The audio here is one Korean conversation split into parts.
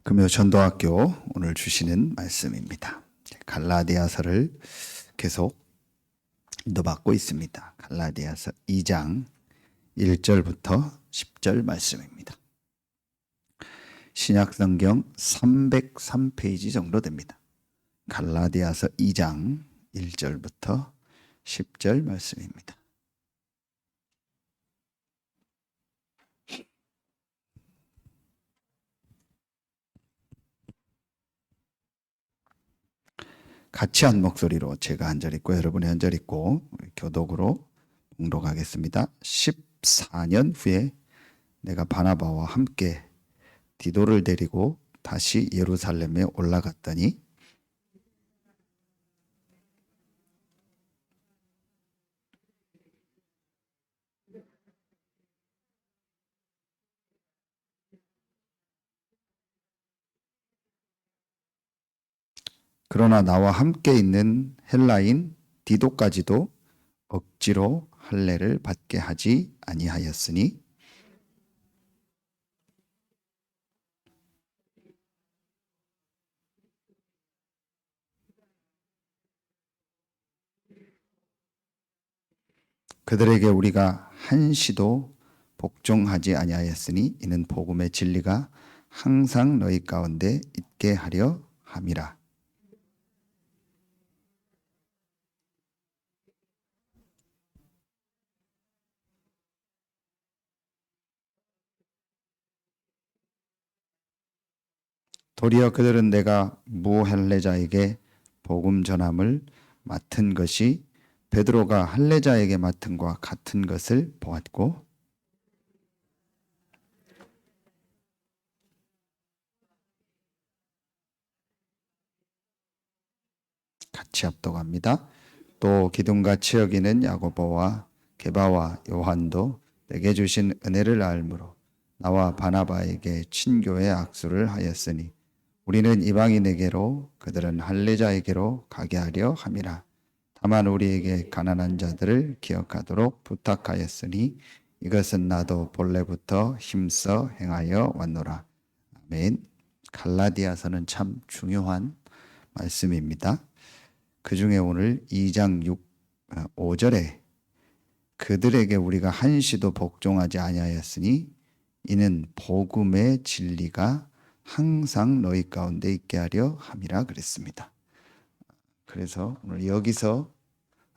금요 전도학교 오늘 주시는 말씀입니다. 갈라디아서를 계속 인도받고 있습니다. 갈라디아서 2장 1절부터 10절 말씀입니다. 신약성경 303페이지 정도 됩니다. 갈라디아서 2장 1절부터 10절 말씀입니다. 같이 한 목소리로 제가 한 절 읽고 여러분이 한 절 읽고 교독으로 봉독하겠습니다. 14년 후에 내가 바나바와 함께 디도를 데리고 다시 예루살렘에 올라갔더니 그러나 나와 함께 있는 헬라인 디도까지도 억지로 할례를 받게 하지 아니하였으니 그들에게 우리가 한시도 복종하지 아니하였으니 이는 복음의 진리가 항상 너희 가운데 있게 하려 함이라. 도리어 그들은 내가 무할례자에게 복음 전함을 맡은 것이 베드로가 할례자에게 맡은과 같은 것을 보았고 같이 합독합니다. 또 기둥같이 여기는 야고보와 게바와 요한도 내게 주신 은혜를 알므로 나와 바나바에게 친교의 악수를 하였으니 우리는 이방인에게로 그들은 할례자에게로 가게 하려 함이라. 다만 우리에게 가난한 자들을 기억하도록 부탁하였으니 이것은 나도 본래부터 힘써 행하여 왔노라. 아멘. 갈라디아서는 참 중요한 말씀입니다. 그 중에 오늘 2장 5절에 그들에게 우리가 한시도 복종하지 아니하였으니 이는 복음의 진리가 항상 너희 가운데 있게 하려 함이라 그랬습니다. 그래서 오늘 여기서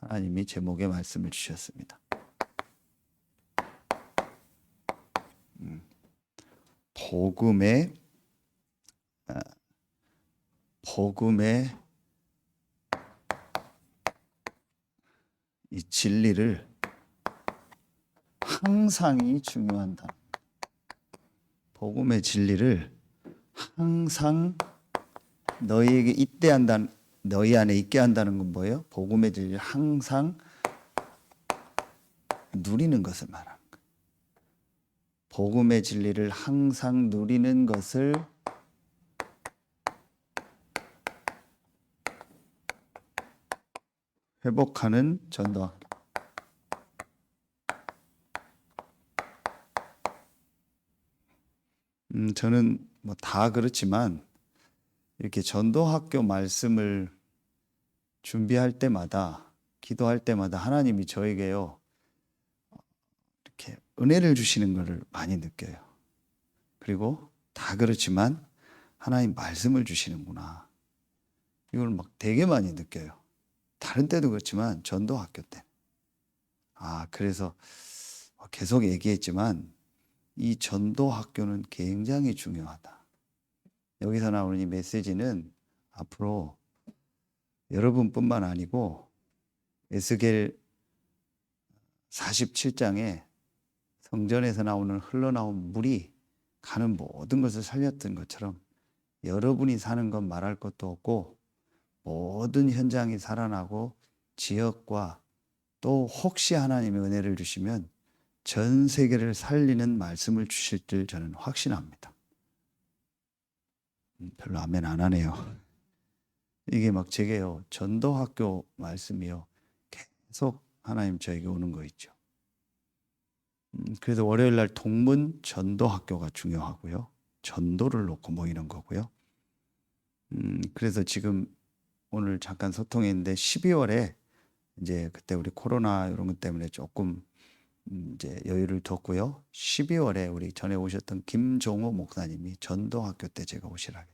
하나님이 제목의 말씀을 주셨습니다. 복음의 이 진리를 항상이 중요하다. 복음의 진리를 항상 너희에게 있게 한다는, 너희 안에 있게 한다는 건 뭐예요? 복음의 진리를 항상 누리는 것을 말하는 거예요. 복음의 진리를 항상 누리는 것을 회복하는 전도학교. 저는 뭐 다 그렇지만 이렇게 전도학교 말씀을 준비할 때마다 기도할 때마다 하나님이 저에게요 이렇게 은혜를 주시는 것을 많이 느껴요. 그리고 다 그렇지만 하나님 말씀을 주시는구나. 이걸 막 되게 많이 느껴요. 다른 때도 그렇지만 전도학교 때. 그래서 계속 얘기했지만 이 전도학교는 굉장히 중요하다. 여기서 나오는 이 메시지는 앞으로 여러분뿐만 아니고 에스겔 47장에 성전에서 나오는 흘러나온 물이 가는 모든 것을 살렸던 것처럼 여러분이 사는 건 말할 것도 없고 모든 현장이 살아나고 지역과 또 혹시 하나님의 은혜를 주시면 전 세계를 살리는 말씀을 주실 줄 저는 확신합니다. 별로 아멘 안 하네요. 이게 막 제게요 전도학교 말씀이요 계속 하나님 저에게 오는 거 있죠. 그래서 월요일 날 동문 전도학교가 중요하고요. 전도를 놓고 모이는 거고요. 그래서 지금 오늘 잠깐 소통했는데 12월에 이제 그때 우리 코로나 이런 것 때문에 조금 이제 여유를 뒀고요. 12월에 우리 전에 오셨던 김종호 목사님이 전도학교 때 제가 오시라.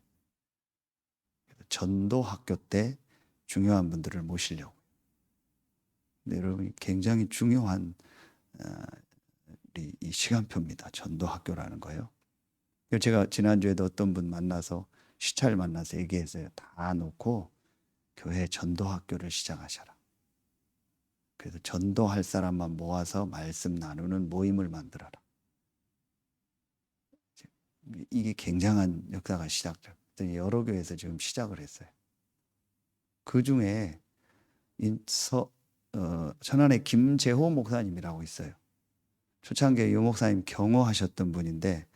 전도학교 때 중요한 분들을 모시려고. 근데 여러분 굉장히 중요한 우리 이 시간표입니다. 전도학교라는 거예요. 제가 지난주에도 어떤 분 만나서 시차를 만나서 얘기했어요. 다 놓고 교회 전도학교를 시작하셔라. 그래서 전도할 사람만 모아서 말씀 나누는 모임을 만들어라. 이게 굉장한 역사가 시작돼요. 여러 교회에서 지금 시작을 했어요. 그 중에 천안의 김재호 목사님이라고 있어요. 초창기에 유 목사님 경호하셨던 분인데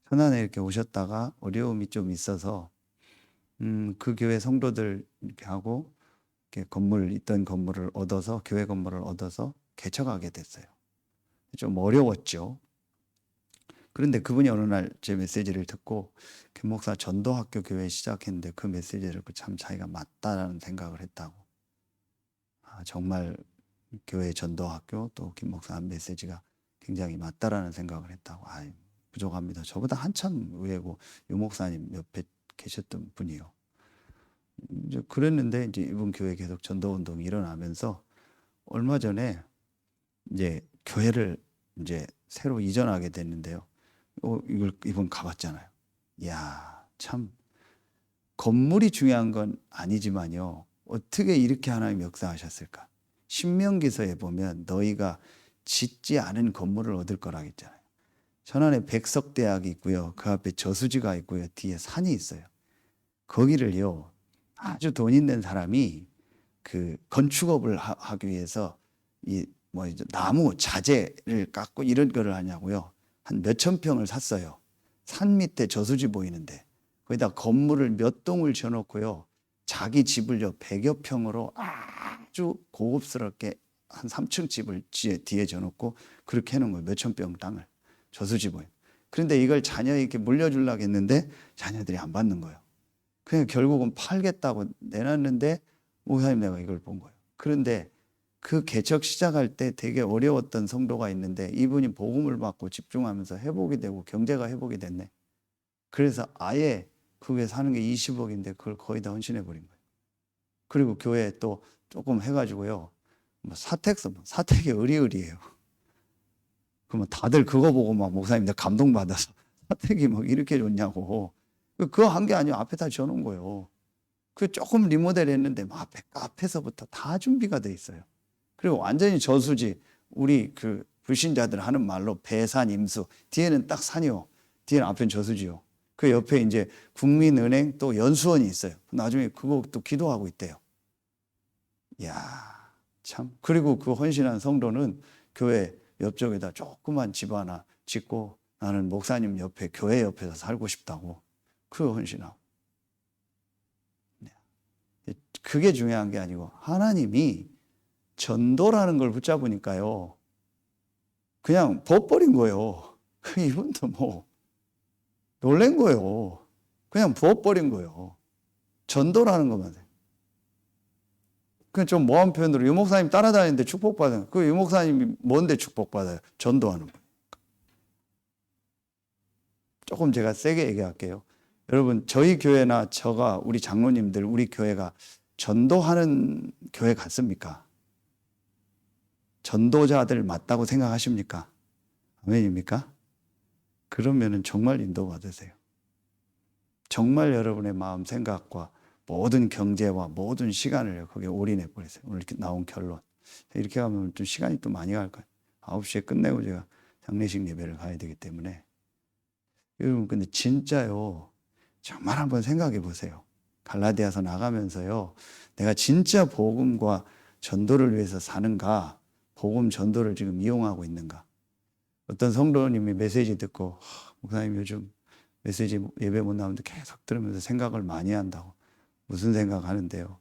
천안에 이렇게 오셨다가 어려움이 좀 있어서 그 교회 성도들 이렇게 하고 이렇게 있던 건물을 얻어서 교회 건물을 얻어서 개척하게 됐어요. 좀 어려웠죠. 그런데 그분이 어느 날 제 메시지를 듣고 김 목사 전도학교 교회 시작했는데 그 메시지를 듣고 참 자기가 맞다라는 생각을 했다고. 정말 교회 전도학교 또 김 목사 한 메시지가 굉장히 맞다라는 생각을 했다고. 부족합니다. 저보다 한참 위에고 유 목사님 옆에 계셨던 분이요. 이제 그랬는데 이제 이번 교회 계속 전도 운동이 일어나면서 얼마 전에 이제 교회를 이제 새로 이전하게 됐는데요. 이번 가봤잖아요. 이야, 참 건물이 중요한 건 아니지만요. 어떻게 이렇게 하나님 역사하셨을까? 신명기서에 보면 너희가 짓지 않은 건물을 얻을 거라고 했잖아요. 천안에 백석대학이 있고요. 그 앞에 저수지가 있고요. 뒤에 산이 있어요. 거기를요. 아주 돈 있는 사람이 그 건축업을 하기 위해서 나무 자재를 깎고 이런 거를 하냐고요. 한 몇천 평을 샀어요. 산 밑에 저수지 보이는데 거기다 건물을 몇 동을 지어놓고요. 자기 집을요 100여 평으로 아주 고급스럽게 한 3층 집을 뒤에 지어놓고 그렇게 해놓은 거예요. 몇천 평 땅을 저수지 보여. 그런데 이걸 자녀에게 물려주려고 했는데 자녀들이 안 받는 거예요. 그냥 결국은 팔겠다고 내놨는데 목사님 내가 이걸 본 거예요. 그런데 그 개척 시작할 때 되게 어려웠던 성도가 있는데 이분이 복음을 받고 집중하면서 회복이 되고 경제가 회복이 됐네. 그래서 아예 그 위에 사는 게 20억인데 그걸 거의 다 헌신해 버린 거예요. 그리고 교회에 또 조금 해가지고요. 사택이 의리의리해요. 그러면 다들 그거 보고 막 목사님 내가 감동받아서 사택이 막 이렇게 좋냐고. 그거 한 게 아니고 앞에 다 지어놓은 거예요. 그 조금 리모델 했는데 막 앞에서부터 다 준비가 돼 있어요. 그리고 완전히 저수지, 우리 그 불신자들 하는 말로 배산 임수, 뒤에는 딱 산이요. 뒤에는 앞에는 저수지요. 그 옆에 이제 국민은행 또 연수원이 있어요. 나중에 그것도 기도하고 있대요. 이야, 참. 그리고 그 헌신한 성도는 교회 옆쪽에다 조그만 집 하나 짓고 나는 목사님 옆에 교회 옆에서 살고 싶다고. 그 헌신하고. 그게 중요한 게 아니고 하나님이 전도라는 걸 붙잡으니까요. 그냥 부어버린 거예요. 이분도 뭐 놀란 거예요. 그냥 부어버린 거예요. 전도라는 것만. 그냥 좀 모한 표현으로 유 목사님 따라다니는데 축복받아요. 그 유 목사님이 뭔데 축복받아요? 전도하는 거예요. 조금 제가 세게 얘기할게요. 여러분 저희 교회나 우리 장로님들 우리 교회가 전도하는 교회 같습니까? 전도자들 맞다고 생각하십니까? 아멘입니까? 그러면은 정말 인도받으세요. 정말 여러분의 마음 생각과 모든 경제와 모든 시간을 거기에 올인해 버리세요. 오늘 이렇게 나온 결론. 이렇게 가면 좀 시간이 또 많이 갈 거예요. 9시에 끝내고 제가 장례식 예배를 가야 되기 때문에. 여러분 근데 진짜요. 정말 한번 생각해 보세요. 갈라디아서 나가면서요. 내가 진짜 복음과 전도를 위해서 사는가? 복음 전도를 지금 이용하고 있는가? 어떤 성도님이 메시지 듣고 목사님 요즘 메시지 예배 못 나오는데 계속 들으면서 생각을 많이 한다고. 무슨 생각하는데요?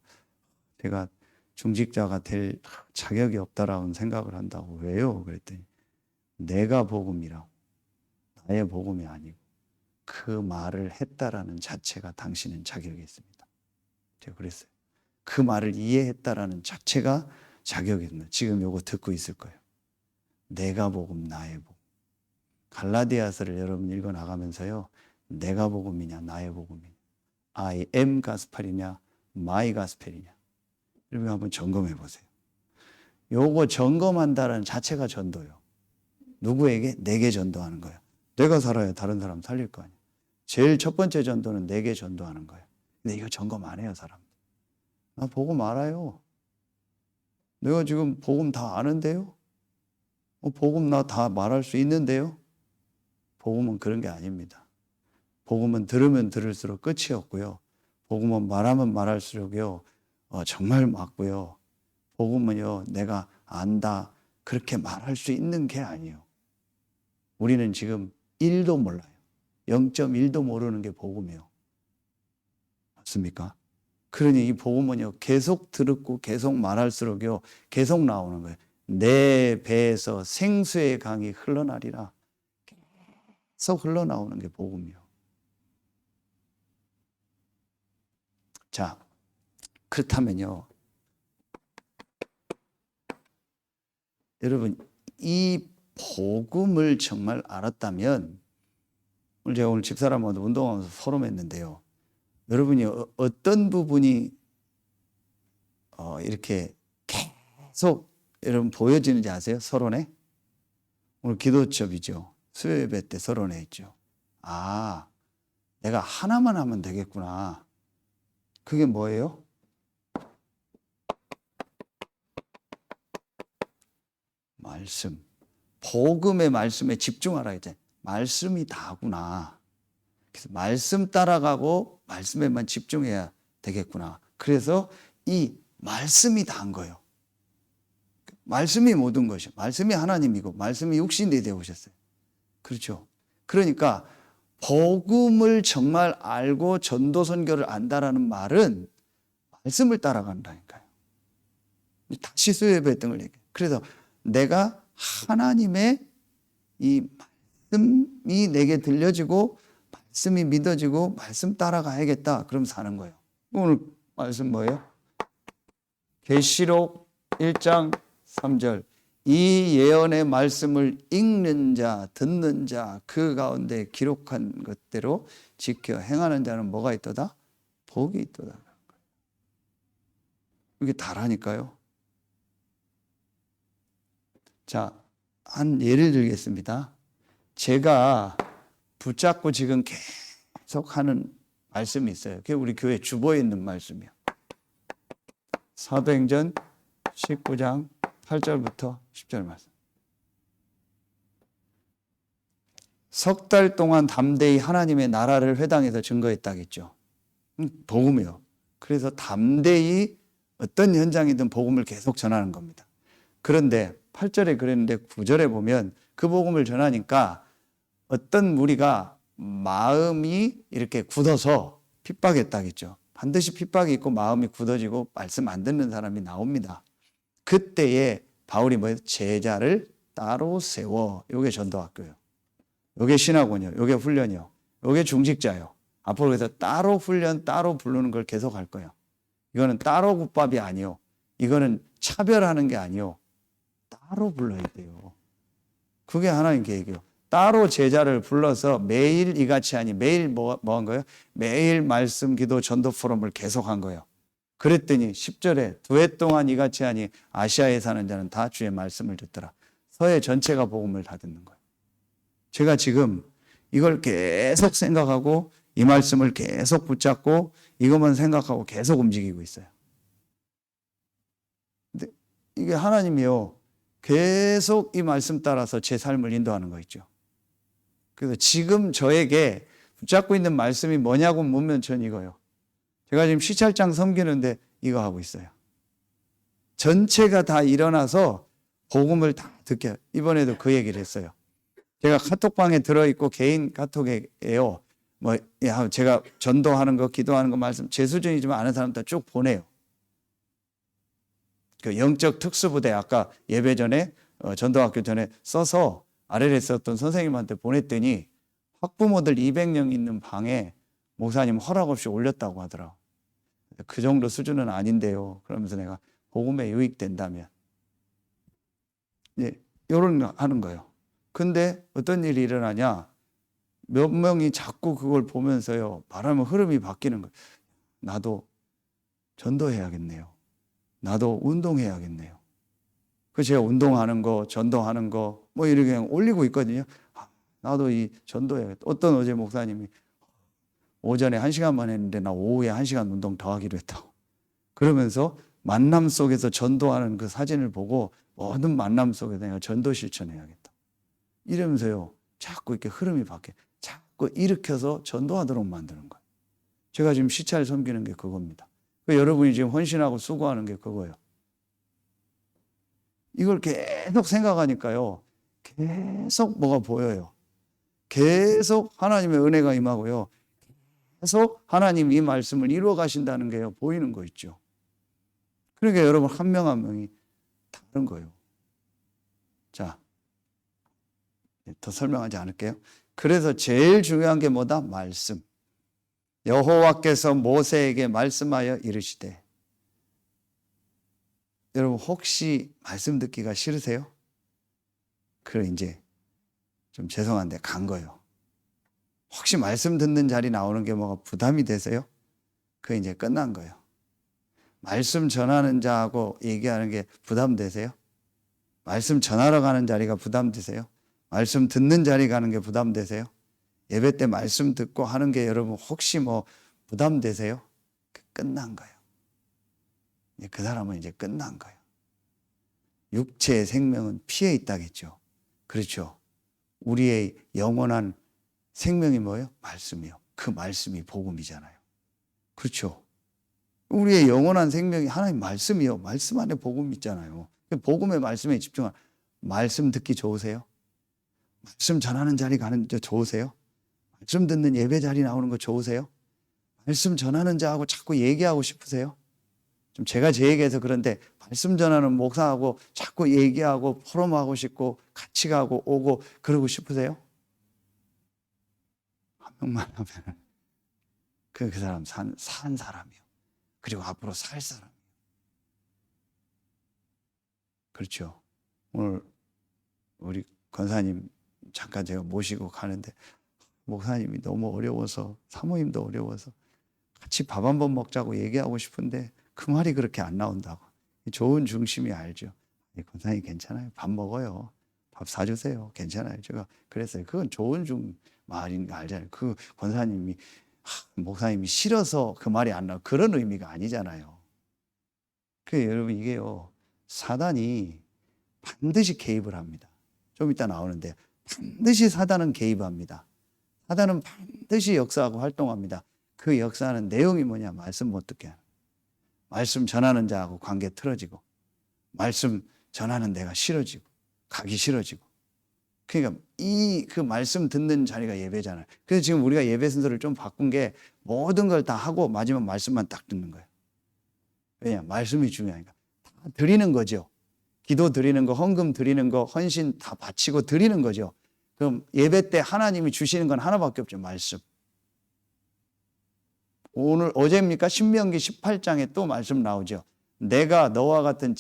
제가 중직자가 될 자격이 없다라는 생각을 한다고. 왜요? 그랬더니 내가 복음이라고. 나의 복음이 아니고 그 말을 했다라는 자체가 당신은 자격이 있습니다. 제가 그랬어요. 그 말을 이해했다라는 자체가 자격이 있는. 지금 요거 듣고 있을 거예요. 내가 복음, 나의 복음. 갈라디아서를 여러분 읽어 나가면서요. 내가 복음이냐, 나의 복음이냐. I am 가스펠이냐, my 가스펠이냐. 여러분 한번 점검해 보세요. 요거 점검한다는 자체가 전도요. 누구에게? 내게 전도하는 거예요. 내가 살아야 다른 사람 살릴 거 아니에요. 제일 첫 번째 전도는 내게 전도하는 거예요. 근데 이거 점검 안 해요, 사람들. 나 복음 알아요. 내가 지금 복음 다 아는데요. 복음 나 다 말할 수 있는데요. 복음은 그런 게 아닙니다. 복음은 들으면 들을수록 끝이 없고요. 복음은 말하면 말할수록요. 정말 맞고요. 복음은요. 내가 안다. 그렇게 말할 수 있는 게 아니에요. 우리는 지금 1도 몰라요. 0.1도 모르는 게 복음이에요. 맞습니까? 그러니 이 복음은요. 계속 듣고 계속 말할수록요. 계속 나오는 거예요. 내 배에서 생수의 강이 흘러나리라. 계속 흘러나오는 게 복음이에요. 자, 그렇다면요. 여러분, 이 복음을 정말 알았다면, 제가 오늘 집사람하고 운동하면서 포럼했는데요. 여러분이 어떤 부분이 이렇게 계속 여러분 보여지는지 아세요? 서론에? 오늘 기도첩이죠. 수요예배 때 서론에 있죠. 아, 내가 하나만 하면 되겠구나. 그게 뭐예요? 말씀. 복음의 말씀에 집중하라 했잖아요. 말씀이 다구나. 그래서 말씀 따라가고 말씀에만 집중해야 되겠구나. 그래서 이 말씀이 다인 거예요. 말씀이 모든 것이요. 말씀이 하나님이고 말씀이 육신이 되어 오셨어요. 그렇죠. 그러니까 복음을 정말 알고 전도 선교를 안다라는 말은 말씀을 따라간다니까요. 다시 수요예배 했던 걸 얘기해요. 그래서 내가 하나님의 이 말씀이 내게 들려지고 말씀이 믿어지고 말씀 따라가야겠다. 그럼 사는 거예요. 오늘 말씀 뭐예요? 계시록 1장 3절. 이 예언의 말씀을 읽는 자, 듣는 자, 그 가운데 기록한 것대로 지켜 행하는 자는 뭐가 있도다? 복이 있도다. 이게 다라니까요. 자, 한 예를 들겠습니다. 제가 붙잡고 지금 계속 하는 말씀이 있어요. 그게 우리 교회 주보에 있는 말씀이에요. 사도행전 19장 8절부터 10절 말씀. 석 달 동안 담대히 하나님의 나라를 회당에서 증거했다겠죠. 복음이요. 그래서 담대히 어떤 현장이든 복음을 계속 전하는 겁니다. 그런데 8절에 그랬는데 9절에 보면 그 복음을 전하니까 어떤 무리가 마음이 이렇게 굳어서 핍박했다겠죠. 반드시 핍박이 있고 마음이 굳어지고 말씀 안 듣는 사람이 나옵니다. 그때에 바울이 뭐예요? 제자를 따로 세워. 요게 전도학교예요. 요게 신학원이요. 요게 훈련이요. 요게 중직자요. 앞으로 그래서 따로 훈련, 따로 부르는 걸 계속 할 거예요. 이거는 따로 국밥이 아니요. 이거는 차별하는 게 아니요. 따로 불러야 돼요. 그게 하나님 계획이요. 따로 제자를 불러서 매일 이같이 하니 매일 뭐 한 거예요? 매일 말씀, 기도, 전도 포럼을 계속한 거예요. 그랬더니 10절에 2해 동안 이같이 하니 아시아에 사는 자는 다 주의 말씀을 듣더라. 서해 전체가 복음을 다 듣는 거예요. 제가 지금 이걸 계속 생각하고 이 말씀을 계속 붙잡고 이것만 생각하고 계속 움직이고 있어요. 근데 이게 하나님이요. 계속 이 말씀 따라서 제 삶을 인도하는 거 있죠. 그래서 지금 저에게 붙잡고 있는 말씀이 뭐냐고 묻면 전 이거요. 제가 지금 시찰장 섬기는데 이거 하고 있어요. 전체가 다 일어나서 복음을 다 듣게. 이번에도 그 얘기를 했어요. 제가 카톡방에 들어있고 개인 카톡에요. 제가 전도하는 거, 기도하는 거 말씀 제 수준이지만 아는 사람들 쭉 보내요. 그 영적 특수부대 아까 예배 전에 전도학교 전에 써서 RLS 썼던 선생님한테 보냈더니 학부모들 200명 있는 방에 목사님 허락 없이 올렸다고 하더라고. 그 정도 수준은 아닌데요. 그러면서 내가 복음에 유익된다면 이런 거 하는 거예요. 근데 어떤 일이 일어나냐? 몇 명이 자꾸 그걸 보면서요, 바람의 흐름이 바뀌는 거예요. 나도 전도해야겠네요. 나도 운동해야겠네요. 그 제가 운동하는 거, 전도하는 거, 뭐 이렇게 그냥 올리고 있거든요. 나도 이 전도해야겠다. 어떤 어제 목사님이 오전에 1시간만 했는데 나 오후에 1시간 운동 더 하기로 했다고. 그러면서 만남 속에서 전도하는 그 사진을 보고 모든 만남 속에서 내가 전도 실천해야겠다. 이러면서요, 자꾸 이렇게 흐름이 바뀌어. 자꾸 일으켜서 전도하도록 만드는 거예요. 제가 지금 시차를 섬기는 게 그겁니다. 여러분이 지금 헌신하고 수고하는 게 그거예요. 이걸 계속 생각하니까요, 계속 뭐가 보여요. 계속 하나님의 은혜가 임하고요. 계속 하나님 이 말씀을 이루어 가신다는 게 보이는 거 있죠. 그러니까 여러분 한 명 한 명이 다른 거예요. 자, 더 설명하지 않을게요. 그래서 제일 중요한 게 뭐다? 말씀. 여호와께서 모세에게 말씀하여 이르시되. 여러분 혹시 말씀 듣기가 싫으세요? 그래 이제 좀 죄송한데 간 거예요. 혹시 말씀 듣는 자리 나오는 게 뭐가 부담이 되세요? 그게 이제 끝난 거예요. 말씀 전하는 자하고 얘기하는 게 부담되세요? 말씀 전하러 가는 자리가 부담되세요? 말씀 듣는 자리 가는 게 부담되세요? 예배 때 말씀 듣고 하는 게 여러분 혹시 뭐 부담되세요? 끝난 거예요. 그 사람은 이제 끝난 거예요. 육체의 생명은 피에 있다겠죠. 그렇죠. 우리의 영원한 생명이 뭐예요? 말씀이요. 그 말씀이 복음이잖아요. 그렇죠. 우리의 영원한 생명이 하나님 말씀이요. 말씀 안에 복음이 있잖아요. 복음의 말씀에 집중하는. 말씀 듣기 좋으세요? 말씀 전하는 자리 가는 거 좋으세요? 말씀 듣는 예배 자리 나오는 거 좋으세요? 말씀 전하는 자하고 자꾸 얘기하고 싶으세요? 좀 제가 제 얘기해서 그런데 말씀 전하는 목사하고 자꾸 얘기하고 포럼하고 싶고 같이 가고 오고 그러고 싶으세요? 한 명만 하면 그 사람 산 사람이요. 그리고 앞으로 살 사람이요. 그렇죠. 오늘 우리 권사님 잠깐 제가 모시고 가는데 목사님이 너무 어려워서 사모님도 어려워서 같이 밥 한번 먹자고 얘기하고 싶은데 그 말이 그렇게 안 나온다고. 좋은 중심이 알죠. 권사님 괜찮아요. 밥 먹어요. 밥 사주세요. 괜찮아요. 제가 그랬어요. 그건 좋은 말인 거 알잖아요. 그 권사님이 목사님이 싫어서 그 말이 안 나와. 그런 의미가 아니잖아요. 그 여러분 이게요. 사단이 반드시 개입을 합니다. 좀 이따 나오는데 반드시 사단은 개입합니다. 사단은 반드시 역사하고 활동합니다. 그 역사하는 내용이 뭐냐? 말씀 못 듣게 하는. 말씀 전하는 자하고 관계 틀어지고 말씀 전하는 데가 싫어지고 가기 싫어지고. 그러니까 그 말씀 듣는 자리가 예배잖아요. 그래서 지금 우리가 예배 순서를 좀 바꾼 게 모든 걸 다 하고 마지막 말씀만 딱 듣는 거예요. 왜냐? 말씀이 중요하니까. 다 드리는 거죠. 기도 드리는 거, 헌금 드리는 거, 헌신 다 바치고 드리는 거죠. 그럼 예배 때 하나님이 주시는 건 하나밖에 없죠. 말씀. 오늘 어제입니까? 신명기 18장에 또 말씀 나오죠. 내가 너와 같은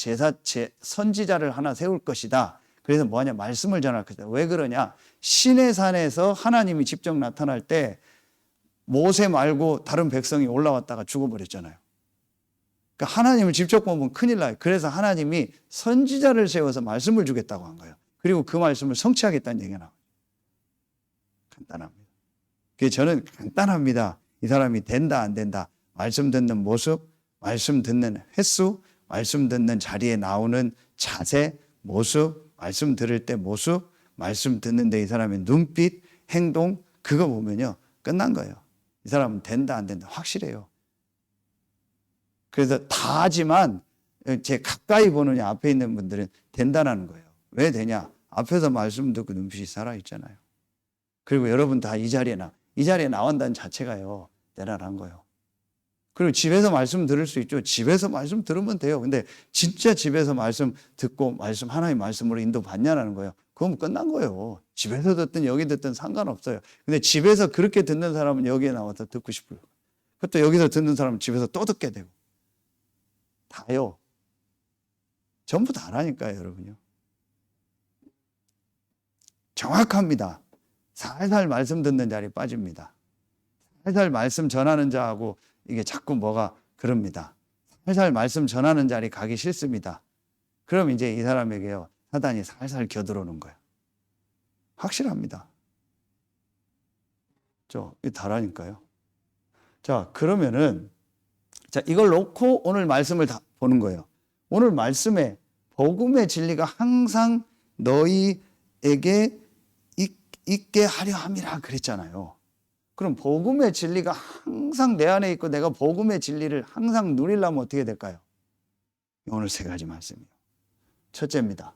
선지자를 하나 세울 것이다. 그래서 뭐하냐? 말씀을 전할 것이다. 왜 그러냐? 시내 산에서 하나님이 직접 나타날 때 모세 말고 다른 백성이 올라왔다가 죽어버렸잖아요. 그러니까 하나님을 직접 보면 큰일 나요. 그래서 하나님이 선지자를 세워서 말씀을 주겠다고 한 거예요. 그리고 그 말씀을 성취하겠다는 얘기가 나와요. 간단합니다. 그래서 저는 간단합니다. 이 사람이 된다 안 된다. 말씀 듣는 모습, 말씀 듣는 횟수, 말씀 듣는 자리에 나오는 자세, 모습, 말씀 들을 때 모습, 말씀 듣는데 이 사람의 눈빛, 행동 그거 보면요. 끝난 거예요. 이 사람은 된다 안 된다 확실해요. 그래서 다 하지만 제 가까이 보는 앞에 있는 분들은 된다는 거예요. 왜 되냐? 앞에서 말씀 듣고 눈빛이 살아있잖아요. 그리고 여러분 다 이 자리에 나온다는 자체가요. 대단한 거예요. 그리고 집에서 말씀 들을 수 있죠. 집에서 말씀 들으면 돼요. 근데 진짜 집에서 말씀 듣고 하나님 말씀으로 인도받냐라는 거예요. 그럼 끝난 거예요. 집에서 듣든 여기 듣든 상관없어요. 근데 집에서 그렇게 듣는 사람은 여기에 나와서 듣고 싶어요. 그것도 여기서 듣는 사람은 집에서 또 듣게 되고. 다요. 전부 다라니까요, 여러분요. 정확합니다. 살살 말씀 듣는 자리 빠집니다. 살살 말씀 전하는 자하고 이게 자꾸 뭐가 그럽니다. 살살 말씀 전하는 자리 가기 싫습니다. 그럼 이제 이 사람에게요, 사단이 살살 겨들어오는 거예요. 확실합니다. 이 다라니까요. 자, 그러면은, 자, 이걸 놓고 오늘 말씀을 다 보는 거예요. 오늘 말씀에 복음의 진리가 항상 너희에게 있게 하려 함이라 그랬잖아요. 그럼 복음의 진리가 항상 내 안에 있고 내가 복음의 진리를 항상 누리려면 어떻게 될까요? 오늘 세 가지 말씀이에요. 첫째입니다.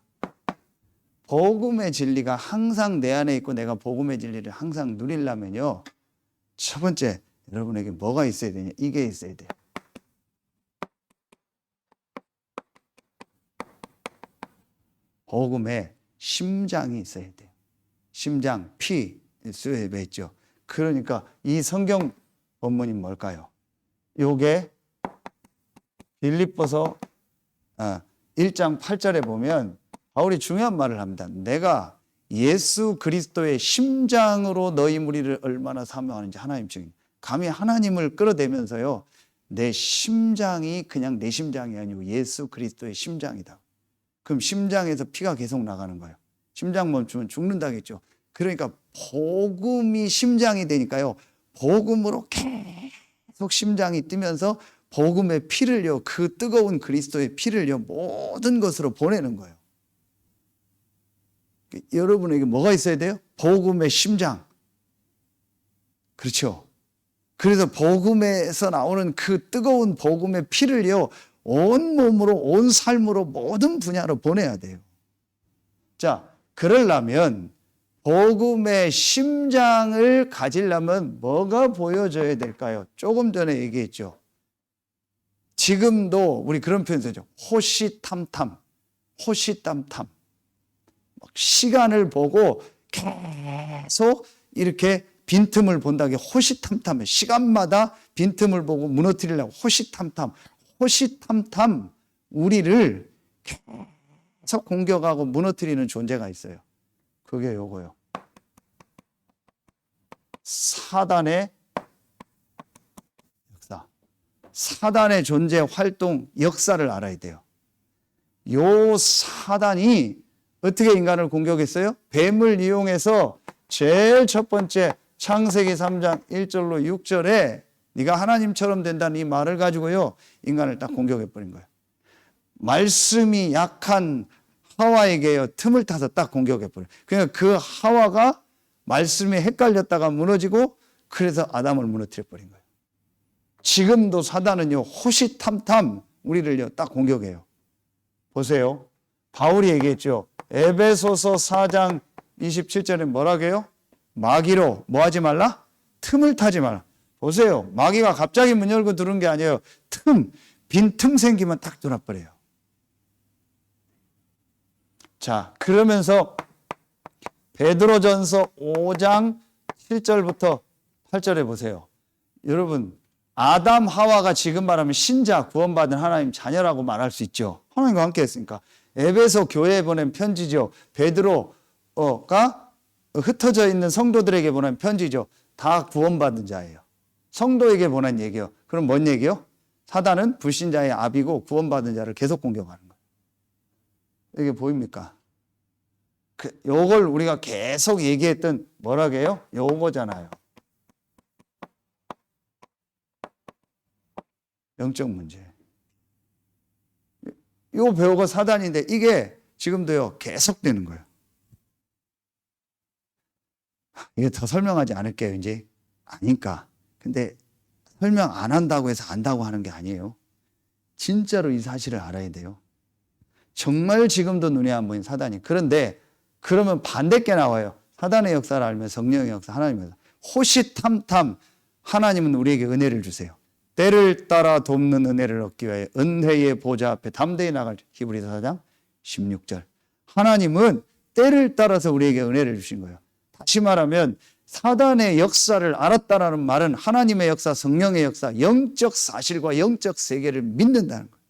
복음의 진리가 항상 내 안에 있고 내가 복음의 진리를 항상 누리려면요. 첫 번째, 여러분에게 뭐가 있어야 되냐? 이게 있어야 돼요. 복음의 심장이 있어야 돼요. 심장, 피, 수에 맺죠. 그러니까 이 성경 본문이 뭘까요? 요게 빌립보서 1장 8절에 보면 바울이 중요한 말을 합니다. 내가 예수 그리스도의 심장으로 너희 무리를 얼마나 사모하는지 하나님 증인. 감히 하나님을 끌어대면서요. 내 심장이 그냥 내 심장이 아니고 예수 그리스도의 심장이다. 그럼 심장에서 피가 계속 나가는 거예요. 심장 멈추면 죽는다겠죠. 그러니까 복음이 심장이 되니까요. 복음으로 계속 심장이 뛰면서 복음의 피를요. 그 뜨거운 그리스도의 피를요. 모든 것으로 보내는 거예요. 여러분에게 뭐가 있어야 돼요? 복음의 심장. 그렇죠. 그래서 복음에서 나오는 그 뜨거운 복음의 피를요. 온 몸으로 온 삶으로 모든 분야로 보내야 돼요. 자, 그러려면 복음의 심장을 가지려면 뭐가 보여져야 될까요? 조금 전에 얘기했죠. 지금도 우리 그런 표현 쓰죠. 호시탐탐, 호시탐탐. 시간을 보고 계속 이렇게 빈틈을 본다는 게 호시탐탐해. 시간마다 빈틈을 보고 무너뜨리려고 호시탐탐. 호시탐탐 우리를 계속 공격하고 무너뜨리는 존재가 있어요. 그게 요거요. 사단의 역사. 사단의 존재, 활동, 역사를 알아야 돼요. 요 사단이 어떻게 인간을 공격했어요? 뱀을 이용해서 제일 첫 번째 창세기 3장 1절로 6절에 네가 하나님처럼 된다는 이 말을 가지고요. 인간을 딱 공격해버린 거예요. 말씀이 약한 하와에게요. 틈을 타서 딱 공격해버려요. 그러니까 그 하와가 말씀에 헷갈렸다가 무너지고 그래서 아담을 무너뜨려버린 거예요. 지금도 사단은요. 호시탐탐 우리를요. 딱 공격해요. 보세요. 바울이 얘기했죠. 에베소서 4장 27절에 뭐라고 해요? 마귀로 뭐 하지 말라? 틈을 타지 말라. 보세요. 마귀가 갑자기 문 열고 들어온 게 아니에요. 빈틈 생기면 딱 돌아버려요. 자, 그러면서 베드로전서 5장 7절부터 8절에 보세요. 여러분, 아담 하와가 지금 말하면 신자, 구원받은 하나님 자녀라고 말할 수 있죠. 하나님과 함께 했으니까. 에베소 교회에 보낸 편지죠. 베드로가 흩어져 있는 성도들에게 보낸 편지죠. 다 구원받은 자예요. 성도에게 보낸 얘기요. 그럼 뭔 얘기요? 사단은 불신자의 압이고 구원받은 자를 계속 공격하는 거예요. 이게 보입니까? 요걸 우리가 계속 얘기했던 뭐라고 해요? 요거잖아요. 영적 문제. 요 배우가 사단인데 이게 지금도요 계속되는 거예요. 이게 더 설명하지 않을게요. 이제 아니까. 근데 설명 안 한다고 해서 안다고 하는 게 아니에요. 진짜로 이 사실을 알아야 돼요. 정말 지금도 눈에 안 보이는 사단이. 그런데 그러면 반대께 나와요. 사단의 역사를 알면 성령의 역사, 하나님의 역사. 호시탐탐 하나님은 우리에게 은혜를 주세요. 때를 따라 돕는 은혜를 얻기 위하여 은혜의 보좌 앞에 담대히 나갈 히브리서 4장 16절. 하나님은 때를 따라서 우리에게 은혜를 주신 거예요. 다시 말하면 사단의 역사를 알았다라는 말은 하나님의 역사, 성령의 역사, 영적 사실과 영적 세계를 믿는다는 거예요.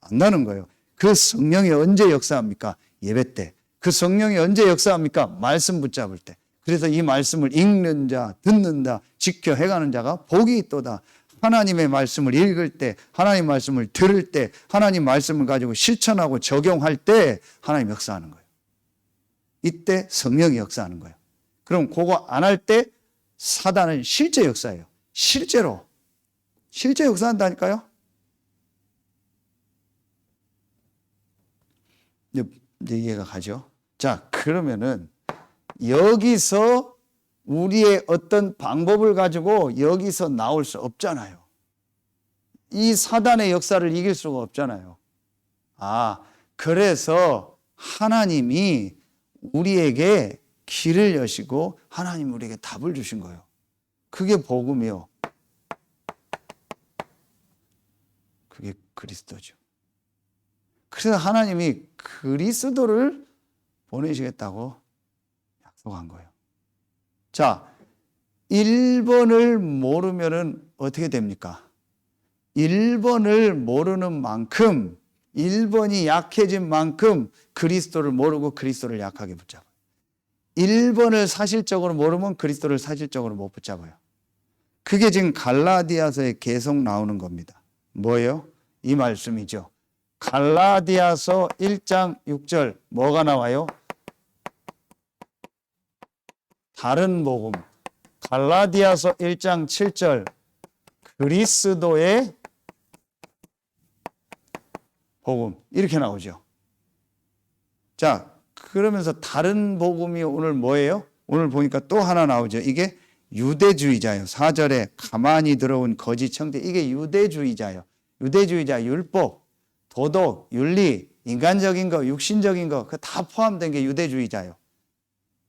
안다는 거예요. 그 성령이 언제 역사합니까? 예배 때. 그 성령이 언제 역사합니까? 말씀 붙잡을 때. 그래서 이 말씀을 읽는 자, 듣는 자, 지켜 해가는 자가 복이 있도다. 하나님의 말씀을 읽을 때, 하나님 말씀을 들을 때, 하나님 말씀을 가지고 실천하고 적용할 때 하나님 역사하는 거예요. 이때 성령이 역사하는 거예요. 그럼 그거 안 할 때 사단은 실제 역사예요. 실제로. 실제 역사한다니까요. 이제 이해가 가죠. 자, 그러면은 여기서 우리의 어떤 방법을 가지고 여기서 나올 수 없잖아요. 이 사단의 역사를 이길 수가 없잖아요. 그래서 하나님이 우리에게 길을 여시고 하나님 우리에게 답을 주신 거예요. 그게 복음이요. 그게 그리스도죠. 그래서 하나님이 그리스도를 보내시겠다고 약속한 거예요. 자, 1번을 모르면은 어떻게 됩니까? 1번을 모르는 만큼, 1번이 약해진 만큼 그리스도를 모르고 그리스도를 약하게 붙잡아요. 1번을 사실적으로 모르면 그리스도를 사실적으로 못 붙잡아요. 그게 지금 갈라디아서에 계속 나오는 겁니다. 뭐예요? 이 말씀이죠. 갈라디아서 1장 6절 뭐가 나와요? 다른 복음. 갈라디아서 1장 7절 그리스도의 복음 이렇게 나오죠. 자, 그러면서 다른 복음이 오늘 뭐예요? 오늘 보니까 또 하나 나오죠. 이게 유대주의자예요. 4절에 가만히 들어온 거짓 청대. 이게 유대주의자예요. 유대주의자 율법, 도덕, 윤리, 인간적인 거, 육신적인 거 그 다 포함된 게 유대주의자예요.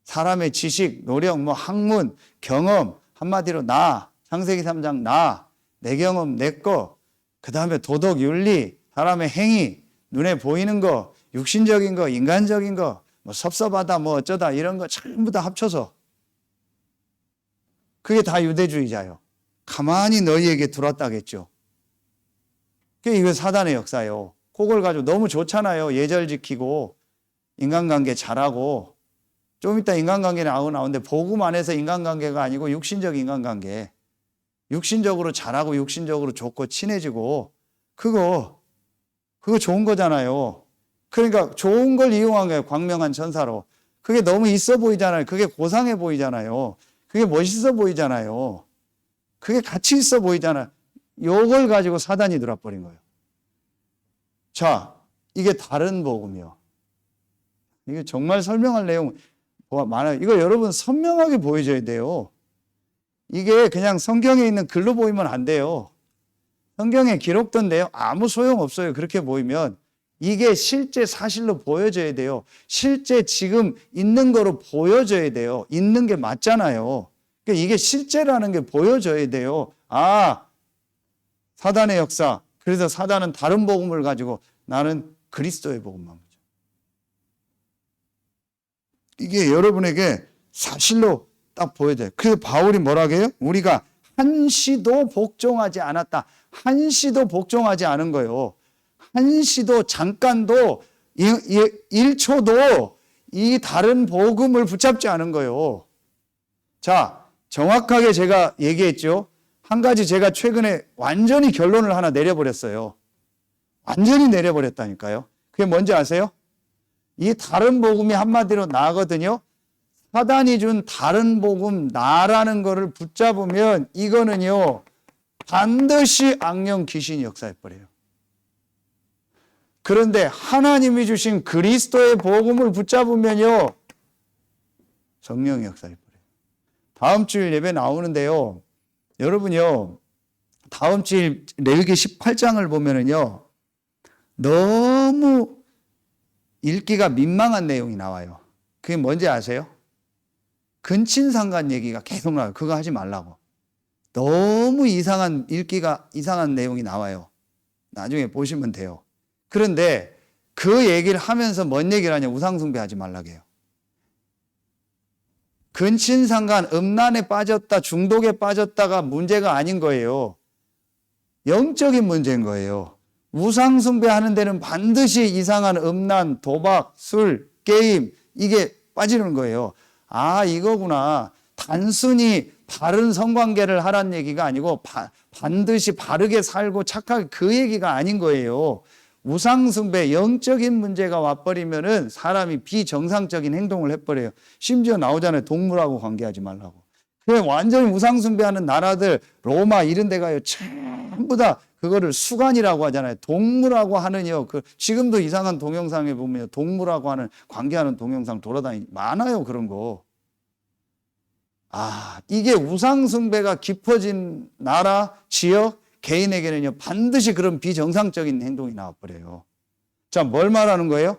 사람의 지식, 노력, 학문, 경험, 한마디로 창세기 3장 내 경험, 내 거, 그 다음에 도덕, 윤리, 사람의 행위, 눈에 보이는 거, 육신적인 거, 인간적인 거, 섭섭하다, 어쩌다 이런 거 전부 다 합쳐서 그게 다 유대주의자예요. 가만히 너희에게 들었다겠죠. 그게 이거 사단의 역사예요. 그걸 가지고 너무 좋잖아요. 예절 지키고 인간관계 잘하고 좀 이따 인간관계 나오는데 복음 안에서 인간관계가 아니고 육신적 인간관계. 육신적으로 잘하고 육신적으로 좋고 친해지고 그거 좋은 거잖아요. 그러니까 좋은 걸 이용한 거예요. 광명한 천사로. 그게 너무 있어 보이잖아요. 그게 고상해 보이잖아요. 그게 멋있어 보이잖아요. 그게 가치 있어 보이잖아요. 요걸 가지고 사단이 들어버린 거예요. 자, 이게 다른 복음이요. 이게 정말 설명할 내용 많아요. 이거 여러분 선명하게 보여줘야 돼요. 이게 그냥 성경에 있는 글로 보이면 안 돼요. 성경에 기록된데요. 아무 소용없어요. 그렇게 보이면. 이게 실제 사실로 보여져야 돼요. 실제 지금 있는 거로 보여져야 돼요. 있는 게 맞잖아요. 그러니까 이게 실제라는 게 보여져야 돼요. 사단의 역사. 그래서 사단은 다른 복음을 가지고 나는 그리스도의 복음만 보죠. 이게 여러분에게 사실로 딱 보여져요. 그래서 바울이 뭐라고 해요? 우리가 한시도 복종하지 않았다. 한시도 복종하지 않은 거예요. 한시도 잠깐도 1초도 이 다른 복음을 붙잡지 않은 거예요. 자, 정확하게 제가 얘기했죠. 한 가지 제가 최근에 완전히 결론을 하나 내려버렸어요. 완전히 내려버렸다니까요. 그게 뭔지 아세요? 이 다른 복음이 한마디로 나거든요. 사단이 준 다른 복음 나라는 거를 붙잡으면 이거는요 반드시 악령 귀신이 역사해버려요. 그런데 하나님이 주신 그리스도의 복음을 붙잡으면요 성령이 역사해버려요. 다음 주일 예배 나오는데요. 여러분요 다음 주일 레위기 18장을 보면은요 너무 읽기가 민망한 내용이 나와요. 그게 뭔지 아세요? 근친상간 얘기가 계속 나와요. 그거 하지 말라고. 너무 읽기가 이상한 내용이 나와요. 나중에 보시면 돼요. 그런데 그 얘기를 하면서 뭔 얘기를 하냐? 우상숭배하지 말라고 해요. 근친상간, 음란에 빠졌다, 중독에 빠졌다가 문제가 아닌 거예요. 영적인 문제인 거예요. 우상숭배하는 데는 반드시 이상한 음란, 도박, 술, 게임 이게 빠지는 거예요. 아, 이거구나. 단순히 바른 성관계를 하라는 얘기가 아니고 반드시 바르게 살고 착하게 그 얘기가 아닌 거예요. 우상숭배, 영적인 문제가 와버리면은 사람이 비정상적인 행동을 해버려요. 심지어 나오잖아요. 동물하고 관계하지 말라고. 그래, 완전히 우상숭배하는 나라들, 로마 이런 데 가요. 전부 다 그거를 수간이라고 하잖아요. 동물하고 하는요. 지금도 이상한 동영상에 보면 동물하고 하는, 관계하는 동영상 많아요. 그런 거. 아, 이게 우상숭배가 깊어진 나라, 지역, 개인에게는요, 반드시 그런 비정상적인 행동이 나와버려요. 자, 뭘 말하는 거예요?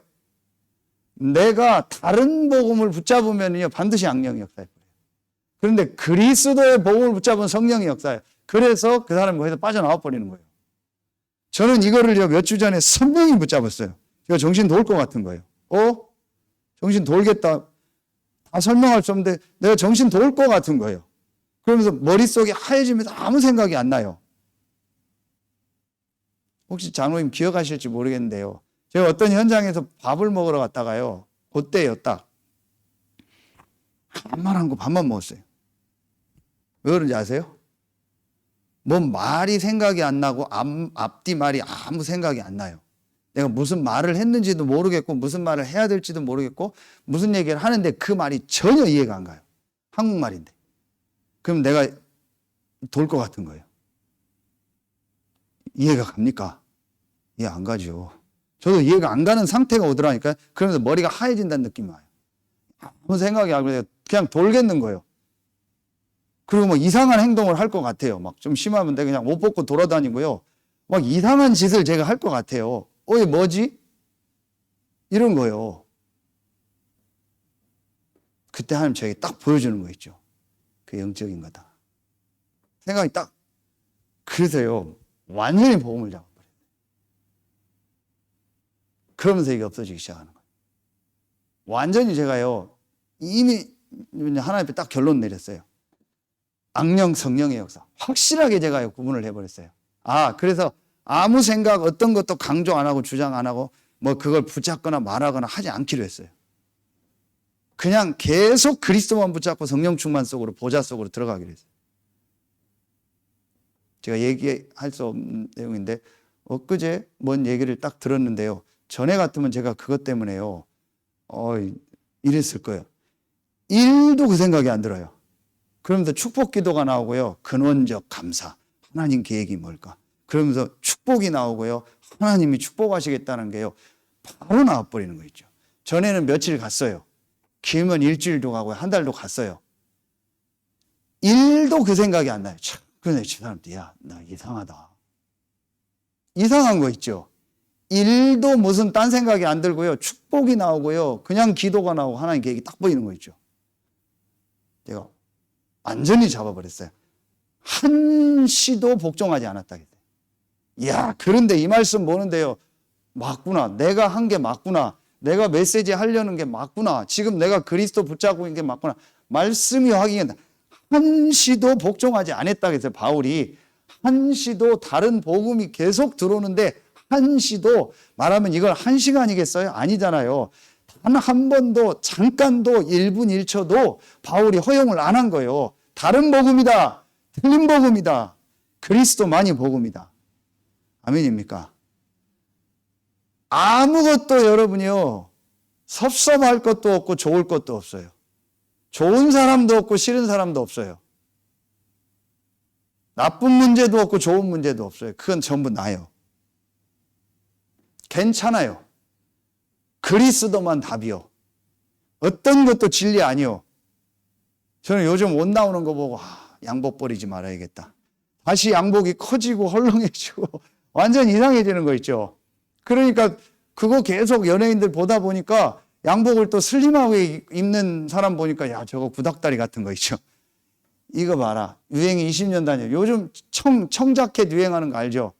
내가 다른 복음을 붙잡으면요, 반드시 악령이 역사해버려요. 그런데 그리스도의 복음을 붙잡은 성령이 역사해요. 그래서 그 사람이 거기서 빠져나와 버리는 거예요. 저는 이거를요, 몇 주 전에 선명히 붙잡았어요. 제가 정신 돌 것 같은 거예요. 정신 돌겠다. 다 설명할 수 없는데 내가 정신 돌 것 같은 거예요. 그러면서 머릿속이 하얘지면서 아무 생각이 안 나요. 혹시 장로님 기억하실지 모르겠는데요. 제가 어떤 현장에서 밥을 먹으러 갔다가요. 그때요, 딱. 아무 말 안 하고 밥만 먹었어요. 왜 그런지 아세요? 뭐 말이 생각이 안 나고 앞뒤 말이 아무 생각이 안 나요. 내가 무슨 말을 했는지도 모르겠고 무슨 말을 해야 될지도 모르겠고 무슨 얘기를 하는데 그 말이 전혀 이해가 안 가요. 한국말인데. 그럼 내가 돌 것 같은 거예요. 이해가 갑니까? 이해 안 가죠. 저도 이해가 안 가는 상태가 오더라니까요. 그러면서 머리가 하얘진다는 느낌이 와요. 아무 생각이 안 나요. 그냥 돌겠는 거예요. 그리고 뭐 이상한 행동을 할 것 같아요. 막 좀 심하면 내가 그냥 옷 벗고 돌아다니고요. 막 이상한 짓을 제가 할 것 같아요. 이게 뭐지? 이런 거요. 그때 하나님 저에게 딱 보여주는 거 있죠. 그 영적인 거다. 생각이 딱. 그래서요. 완전히 복음을 잡아버려요. 그러면서 이게 없어지기 시작하는 거예요. 완전히 제가요. 이미 하나님 앞에 딱 결론 내렸어요. 악령, 성령의 역사. 확실하게 제가 구분을 해버렸어요. 그래서 아무 생각, 어떤 것도 강조 안 하고 주장 안 하고 뭐 그걸 붙잡거나 말하거나 하지 않기로 했어요. 그냥 계속 그리스도만 붙잡고 성령 충만 속으로, 보좌 속으로 들어가기로 했어요. 제가 얘기할 수 없는 내용인데 엊그제 뭔 얘기를 딱 들었는데요. 전에 같으면 제가 그것 때문에요. 이랬을 거예요. 1도 그 생각이 안 들어요. 그러면서 축복 기도가 나오고요. 근원적 감사. 하나님 계획이 뭘까? 그러면서 축복이 나오고요. 하나님이 축복하시겠다는 게요. 바로 나와버리는 거 있죠. 전에는 며칠 갔어요. 길면 일주일도 가고요. 한 달도 갔어요. 1도 그 생각이 안 나요. 그런데 저 사람들, 나 이상하다. 이상한 거 있죠. 1도 무슨 딴 생각이 안 들고요. 축복이 나오고요. 그냥 기도가 나오고 하나님 계획이 딱 보이는 거 있죠. 제가 완전히 잡아버렸어요. 한시도 복종하지 않았다. 그런데 이 말씀 보는데요. 맞구나. 내가 한 게 맞구나. 내가 메시지 하려는 게 맞구나. 지금 내가 그리스도 붙잡고 있는 게 맞구나. 말씀이 확인된다. 한시도 복종하지 않았다. 그래서 바울이 한시도 다른 복음이 계속 들어오는데 한시도 말하면 이걸 1시간이겠어요? 아니잖아요. 단 한 번도 잠깐도 1분 1초도 바울이 허용을 안 한 거예요. 다른 복음이다. 틀린 복음이다. 그리스도만이 복음이다. 아멘입니까? 아무것도 여러분이요. 섭섭할 것도 없고 좋을 것도 없어요. 좋은 사람도 없고 싫은 사람도 없어요. 나쁜 문제도 없고 좋은 문제도 없어요. 그건 전부 나요. 괜찮아요. 그리스도만 답이요. 어떤 것도 진리 아니요. 저는 요즘 옷 나오는 거 보고 양복 버리지 말아야겠다. 다시 양복이 커지고 헐렁해지고 완전 이상해지는 거 있죠. 그러니까 그거 계속 연예인들 보다 보니까 양복을 또 슬림하게 입는 사람 보니까 저거 구닥다리 같은 거 있죠. 이거 봐라. 유행이 20년 단위예요. 요즘 청자켓 유행하는 거 알죠?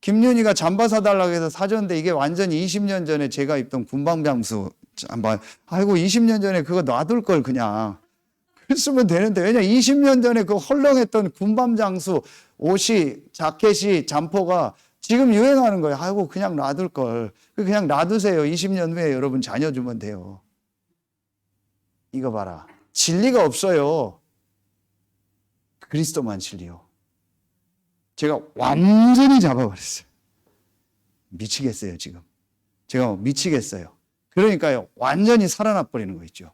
김윤희가 잠바 사달라고 해서 사줬는데 이게 완전히 20년 전에 제가 입던 군방장수 잠바. 20년 전에 그거 놔둘 걸 그냥. 쓰면 되는데, 왜냐 20년 전에 그 헐렁했던 군밤 장수 옷이, 자켓이, 잠포가 지금 유행하는 거예요. 아이고 그냥 놔둘 걸. 그냥 놔두세요. 20년 후에 여러분 자녀 주면 돼요. 이거 봐라. 진리가 없어요. 그리스도만 진리요. 제가 완전히 잡아버렸어요. 미치겠어요 지금. 제가 미치겠어요. 그러니까요 완전히 살아나 버리는 거 있죠.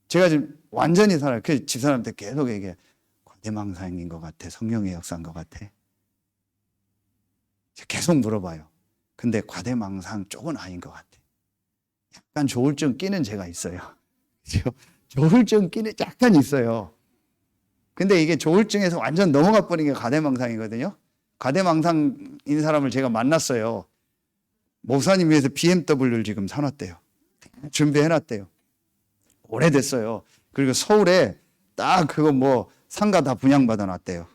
제가 지금 완전히 그 집사람한테 계속 얘기해. 과대망상인 것 같아. 성령의 역사인 것 같아. 계속 물어봐요. 근데 과대망상 쪽은 아닌 것 같아. 약간 조울증 끼는 제가 있어요. 조울증 끼는 약간 있어요. 근데 이게 조울증에서 완전 넘어가 버린 게 과대망상이거든요. 과대망상인 사람을 제가 만났어요. 목사님 위해서 BMW를 지금 사놨대요. 준비해놨대요. 오래됐어요. 그리고 서울에 딱 그거 뭐 상가 다 분양받아 놨대요.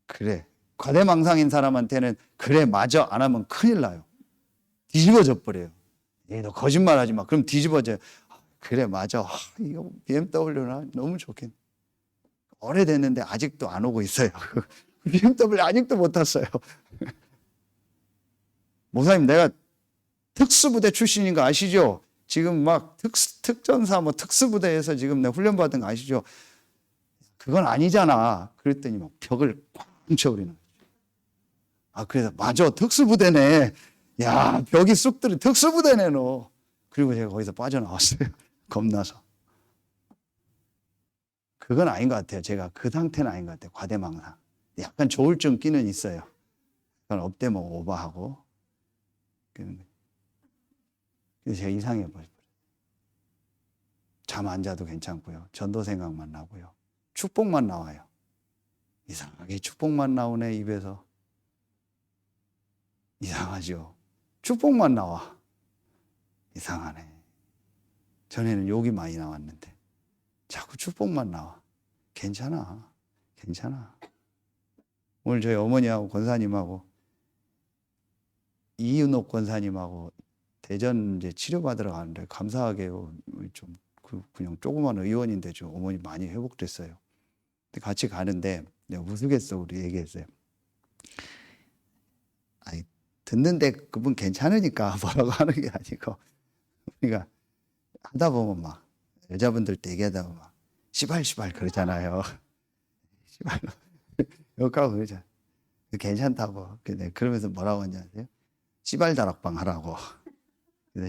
그래. 과대망상인 사람한테는 그래 맞아 안 하면 큰일 나요. 뒤집어져 버려요. 너 거짓말하지 마. 그럼 뒤집어져요. 그래 맞아. 이거 BMW나 너무 좋겠네. 오래됐는데 아직도 안 오고 있어요. BMW 아직도 못 탔어요. 목사님 내가 특수부대 출신인 거 아시죠? 지금 막 특전사 뭐 특수부대에서 지금 내가 훈련받은 거 아시죠? 그건 아니잖아. 그랬더니 막 벽을 꽝 쳐버리는 거죠. 그래서 맞아 특수부대네. 야 벽이 쑥 들어 특수부대네 너. 그리고 제가 거기서 빠져나왔어요. 겁나서. 그건 아닌 것 같아요. 제가 그 상태는 아닌 것 같아요. 과대망상. 약간 조울증 끼는 있어요. 그건 업되면 오버하고. 그래서 제가 이상해 버려요. 잠 안 자도 괜찮고요. 전도 생각만 나고요. 축복만 나와요. 이상하게 축복만 나오네 입에서. 이상하죠. 축복만 나와. 이상하네. 전에는 욕이 많이 나왔는데 자꾸 축복만 나와. 괜찮아. 괜찮아. 오늘 저희 어머니하고 권사님하고 이윤옥 권사님하고 대전 이제 치료받으러 가는데 감사하게 좀 그냥 조그만 의원인데 좀 어머니 많이 회복됐어요. 같이 가는데 내가 우스갯소리로 우리 얘기했어요. 아니 듣는데 그분 괜찮으니까 뭐라고 하는 게 아니고 그러니까 하다 보면 막 여자분들 때 얘기하다 보면 막 시발시발 그러잖아요. 시발 욕하고 그러잖아요. 괜찮다고. 근데 그러면서 뭐라고 하냐 아세요? 시발 다락방 하라고. 그래서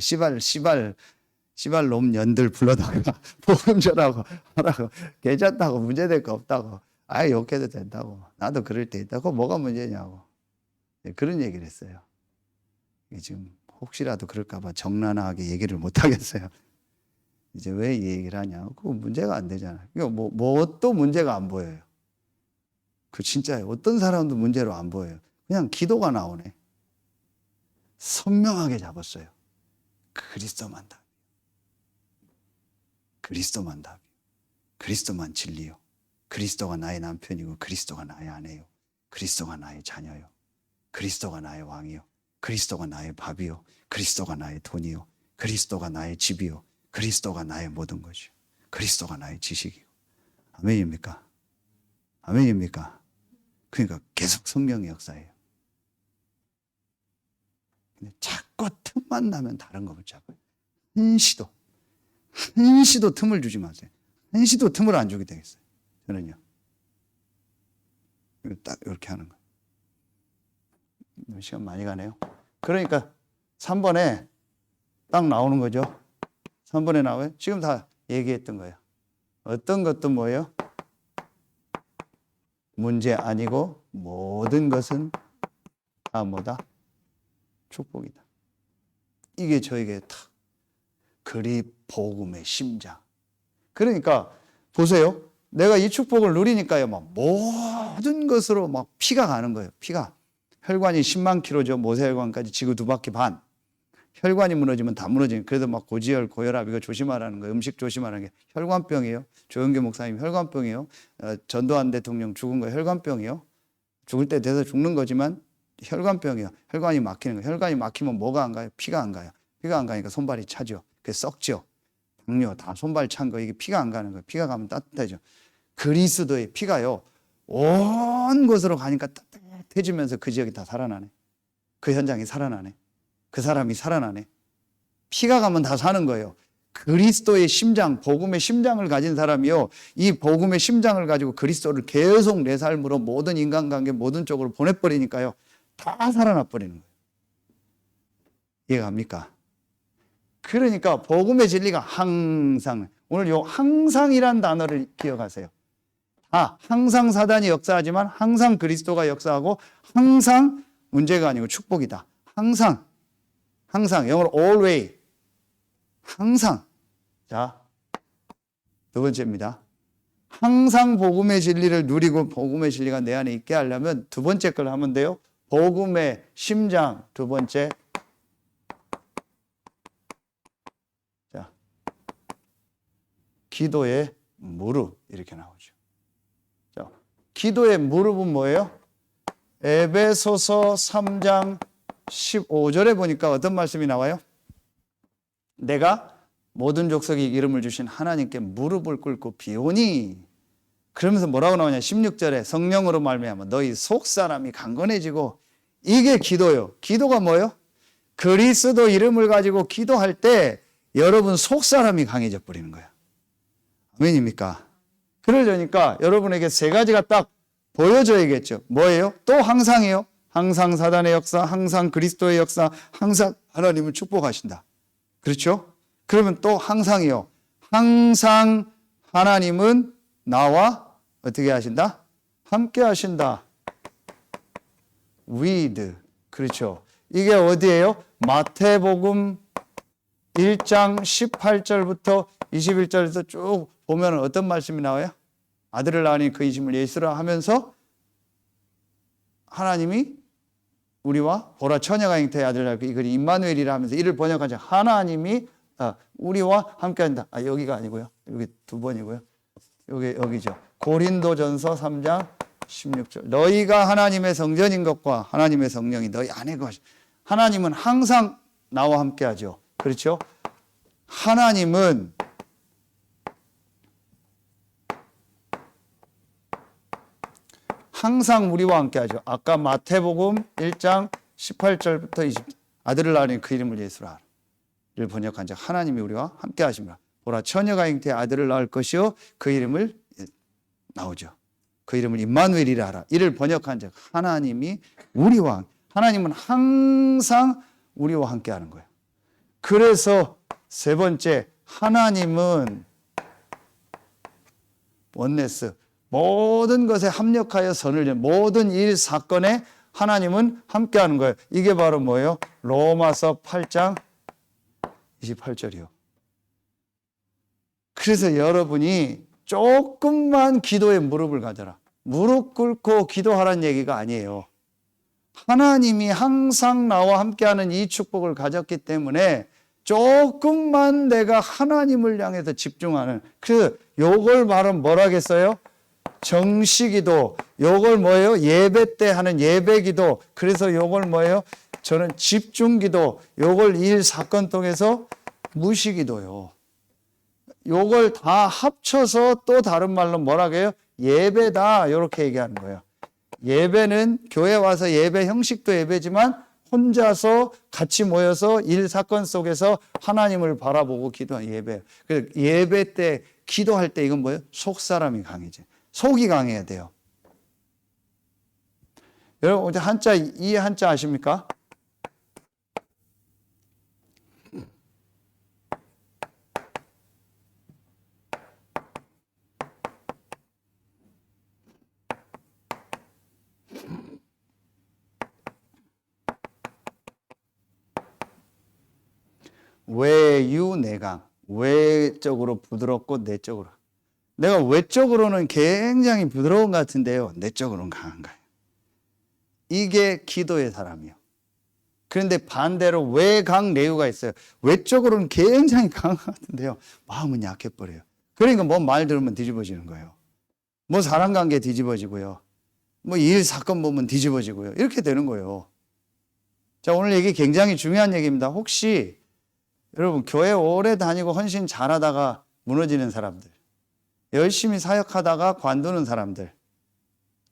시발 놈 년들 불러다가 복음 전하고 하라고. 괜찮다고. 문제될 거 없다고. 아예 욕해도 된다고. 나도 그럴 때 있다고. 뭐가 문제냐고. 그런 얘기를 했어요. 지금 혹시라도 그럴까봐 정란하게 얘기를 못 하겠어요. 이제 왜 이 얘기를 하냐? 그거 문제가 안 되잖아요. 또 문제가 안 보여요. 그 진짜예요. 어떤 사람도 문제로 안 보여요. 그냥 기도가 나오네. 선명하게 잡았어요. 그리스도만 답. 그리스도만 답. 그리스도만 진리요. 그리스도가 나의 남편이고 그리스도가 나의 아내요. 그리스도가 나의 자녀요. 그리스도가 나의 왕이요. 그리스도가 나의 밥이요. 그리스도가 나의 돈이요. 그리스도가 나의 집이요. 그리스도가 나의 모든 것이요. 그리스도가 나의 지식이요. 아멘입니까? 아멘입니까? 그러니까 계속 성령의 역사예요. 근데 자꾸 틈만 나면 다른 거 붙잡아요. 한시도 틈을 주지 마세요. 한시도 틈을 안 주게 되겠어요. 저는요. 딱 이렇게 하는 거예요. 시간 많이 가네요. 그러니까 3번에 딱 나오는 거죠. 3번에 나와요. 지금 다 얘기했던 거예요. 어떤 것도 뭐예요? 문제 아니고 모든 것은 다 뭐다? 축복이다. 이게 저에게 탁 그리 복음의 심장. 그러니까 보세요. 내가 이 축복을 누리니까요. 막 모든 것으로 막 피가 가는 거예요. 피가. 혈관이 10만 킬로죠. 모세혈관까지 지구 2바퀴 반. 혈관이 무너지면 다 무너지는. 그래도 막 고지혈, 고혈압 이거 조심하라는 거예요. 음식 조심하라는 게 혈관병이에요. 조영규 목사님 혈관병이에요. 전두환 대통령 죽은 거 혈관병이에요. 죽을 때 돼서 죽는 거지만 혈관병이에요. 혈관이 막히는 거예요. 혈관이 막히면 뭐가 안 가요? 피가 안 가요. 피가 안 가니까 손발이 차죠. 그게 썩죠. 당뇨 다 손발 찬 거 이게 피가 안 가는 거예요. 피가 가면 따뜻해져. 그리스도의 피가요 온 곳으로 가니까 따뜻해지면서 그 지역이 다 살아나네. 그 현장이 살아나네. 그 사람이 살아나네. 피가 가면 다 사는 거예요. 그리스도의 심장, 복음의 심장을 가진 사람이요 이 복음의 심장을 가지고 그리스도를 계속 내 삶으로 모든 인간관계 모든 쪽으로 보내버리니까요 다 살아나 버리는 거예요. 이해가 갑니까? 그러니까 복음의 진리가 항상, 오늘 요 항상이란 단어를 기억하세요. 항상 사단이 역사하지만 항상 그리스도가 역사하고 항상 문제가 아니고 축복이다. 항상 영어로 always, 항상. 자, 두 번째입니다. 항상 복음의 진리를 누리고 복음의 진리가 내 안에 있게 하려면 두 번째 걸 하면 돼요. 복음의 심장, 두 번째. 자, 기도의 무릎, 이렇게 나오죠. 자, 기도의 무릎은 뭐예요? 에베소서 3장 15절에 보니까 어떤 말씀이 나와요? 내가 모든 족속에 이름을 주신 하나님께 무릎을 꿇고 비오니, 그러면서 뭐라고 나오냐? 16절에 성령으로 말미암아 너희 속사람이 강건해지고, 이게 기도요. 기도가 뭐예요? 그리스도 이름을 가지고 기도할 때 여러분 속사람이 강해져 버리는 거야. 아멘입니까? 그러려니까 여러분에게 세 가지가 딱 보여줘야겠죠. 뭐예요? 또 항상이에요. 항상 사단의 역사, 항상 그리스도의 역사, 항상 하나님을 축복하신다. 그렇죠? 그러면 또 항상이요. 항상 하나님은 나와 어떻게 하신다? 함께 하신다. with. 그렇죠. 이게 어디예요? 마태복음 1장 18절부터 21절에서 쭉 보면 어떤 말씀이 나와요? 아들을 낳으니 그 이름을 예수라 하면서 하나님이 우리와 보라 처녀가 잉태의 아들을 낳고 이글이 임마누엘이라 하면서 이를 번역하자. 하나님이 우리와 함께한다. 여기가 아니고요. 여기 두 번이고요. 여기죠. 고린도전서 3장 16절. 너희가 하나님의 성전인 것과 하나님의 성령이 너희 안에 거하시. 하나님은 항상 나와 함께하죠. 그렇죠? 하나님은 항상 우리와 함께하죠. 아까 마태복음 1장 18절부터 20절. 아들을 낳으니 그 이름을 예수라 를 번역한 자 하나님이 우리와 함께하십니다. 보라 처녀가 잉태의 아들을 낳을 것이요 그 이름을 나오죠. 그 이름을 임마누엘이라 하라. 이를 번역한 자 하나님이 우리와, 하나님은 항상 우리와 함께하는 거예요. 그래서 세 번째, 하나님은 원네스, 모든 것에 합력하여 선을 연 모든 일 사건에 하나님은 함께하는 거예요. 이게 바로 뭐예요? 로마서 8장 28절이요. 그래서 여러분이 조금만 기도에 무릎을 가져라. 무릎 꿇고 기도하라는 얘기가 아니에요. 하나님이 항상 나와 함께하는 이 축복을 가졌기 때문에 조금만 내가 하나님을 향해서 집중하는, 그래서 요걸 말은 뭐라겠어요? 정시기도, 요걸 뭐예요? 예배 때 하는 예배기도, 그래서 요걸 뭐예요? 저는 집중기도, 요걸 일 사건 통해서 무시기도요. 요걸 다 합쳐서 또 다른 말로 뭐라고 해요? 예배다, 이렇게 얘기하는 거예요. 예배는 교회 와서 예배 형식도 예배지만 혼자서 같이 모여서 일 사건 속에서 하나님을 바라보고 기도하는 예배. 그래서 예배 때 기도할 때 이건 뭐예요? 속 사람이 강해져. 속이 강해야 돼요. 여러분 한자, 이 한자 아십니까? 외유내강. 외적으로 부드럽고 내적으로. 내가 외적으로는 굉장히 부드러운 것 같은데요, 내적으로는 강한 거예요. 이게 기도의 사람이요. 그런데 반대로 외강내유가 있어요. 외적으로는 굉장히 강한 것 같은데요, 마음은 약해버려요. 그러니까 뭐 말 들으면 뒤집어지는 거예요. 뭐 사람 관계 뒤집어지고요. 뭐 일 사건 보면 뒤집어지고요. 이렇게 되는 거예요. 자, 오늘 얘기 굉장히 중요한 얘기입니다. 혹시 여러분, 교회 오래 다니고 헌신 잘하다가 무너지는 사람들, 열심히 사역하다가 관두는 사람들,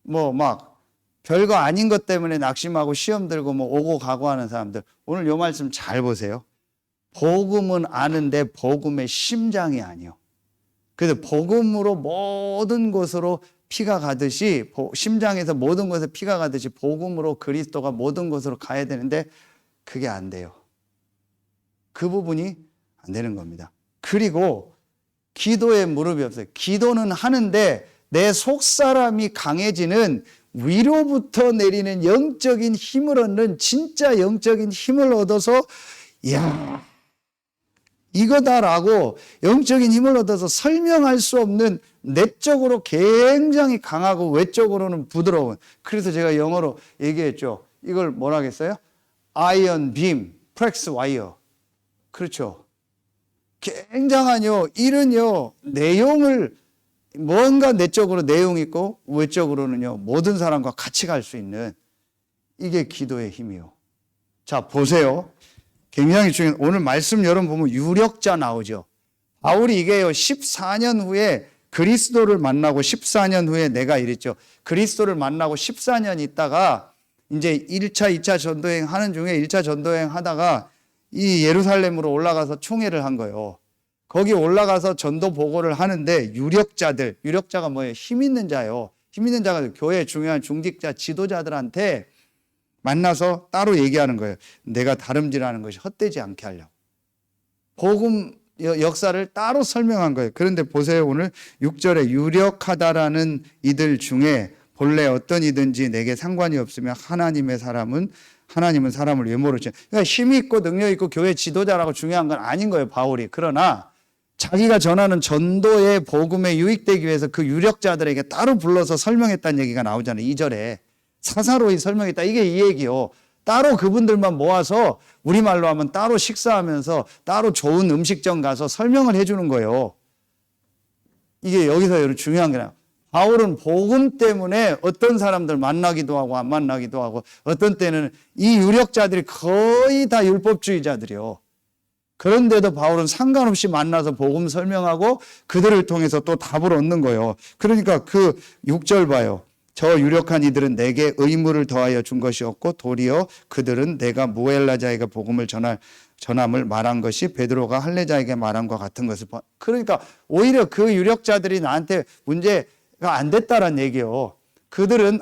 뭐 막 별거 아닌 것 때문에 낙심하고 시험 들고 뭐 오고 가고 하는 사람들, 오늘 요 말씀 잘 보세요. 복음은 아는데 복음의 심장이 아니요. 그래서 복음으로 모든 곳으로 피가 가듯이, 심장에서 모든 곳에 피가 가듯이 복음으로 그리스도가 모든 곳으로 가야 되는데 그게 안 돼요. 그 부분이 안 되는 겁니다. 그리고 기도에 무릎이 없어요. 기도는 하는데 내 속사람이 강해지는, 위로부터 내리는 영적인 힘을 얻는, 진짜 영적인 힘을 얻어서 이야 이거다라고 영적인 힘을 얻어서 설명할 수 없는, 내적으로 굉장히 강하고 외적으로는 부드러운, 그래서 제가 영어로 얘기했죠. 이걸 뭐라 하겠어요? 아이언 빔, 프렉스 와이어. 그렇죠. 굉장한요, 이른요, 내용을, 뭔가 내적으로 내용 있고 외적으로는요, 모든 사람과 같이 갈 수 있는, 이게 기도의 힘이요. 자, 보세요. 굉장히 중요한, 오늘 말씀 여러분 보면 유력자 나오죠. 바울이 이게요, 14년 후에 그리스도를 만나고 14년 후에 내가 이랬죠. 그리스도를 만나고 14년 있다가 이제 1차, 2차 전도행 하는 중에 1차 전도행 하다가 이 예루살렘으로 올라가서 총회를 한 거예요. 거기 올라가서 전도 보고를 하는데 유력자들, 유력자가 뭐예요? 힘 있는 자요. 힘 있는 자가 교회 중요한 중직자, 지도자들한테 만나서 따로 얘기하는 거예요. 내가 다름질하는 것이 헛되지 않게 하려고. 복음 역사를 따로 설명한 거예요. 그런데 보세요. 오늘 6절에 유력하다라는 이들 중에 본래 어떤 이든지 내게 상관이 없으며 하나님은 사람을 외모로 그러니까 힘이 있고 능력 있고 교회 지도자라고 중요한 건 아닌 거예요, 바울이. 그러나 자기가 전하는 전도의 복음에 유익되기 위해서 그 유력자들에게 따로 불러서 설명했다는 얘기가 나오잖아요. 2절에 사사로이 설명했다. 이게 이 얘기요. 따로 그분들만 모아서, 우리말로 하면 따로 식사하면서 따로 좋은 음식점 가서 설명을 해주는 거예요. 이게 여기서 여러분 중요한 게 나요. 바울은 복음 때문에 어떤 사람들 만나기도 하고 안 만나기도 하고, 어떤 때는 이 유력자들이 거의 다 율법주의자들이요. 그런데도 바울은 상관없이 만나서 복음 설명하고 그들을 통해서 또 답을 얻는 거예요. 그러니까 그 6절 봐요. 저 유력한 이들은 내게 의무를 더하여 준 것이 없고 도리어 그들은 내가 무헬라자에게 복음을 전함을 말한 것이 베드로가 할례자에게 말한 것 같은 것을 그러니까 오히려 그 유력자들이 나한테 문제가 안 됐다란 얘기예요. 그들은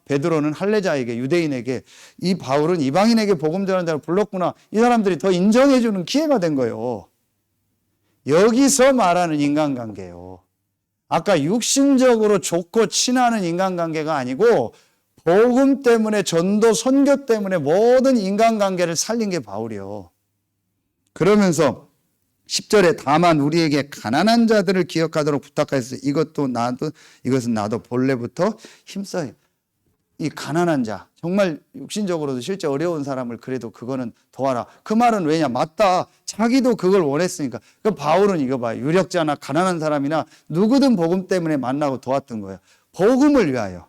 베드로는 할례자에게, 유대인에게, 이 바울은 이방인에게 복음 전하는 자를 불렀구나. 이 사람들이 더 인정해 주는 기회가 된 거예요. 여기서 말하는 인간관계예요. 아까 육신적으로 좋고 친하는 인간관계가 아니고 복음 때문에, 전도 선교 때문에 모든 인간관계를 살린 게 바울이요. 그러면서 10절에 다만 우리에게 가난한 자들을 기억하도록 부탁하였어요. 이것은 나도 본래부터 힘써요. 이 가난한 자, 정말 육신적으로도 실제 어려운 사람을 그래도 그거는 도와라. 그 말은 왜냐? 맞다. 자기도 그걸 원했으니까. 그 바울은 이거 봐요. 유력자나 가난한 사람이나 누구든 복음 때문에 만나고 도왔던 거예요. 복음을 위하여.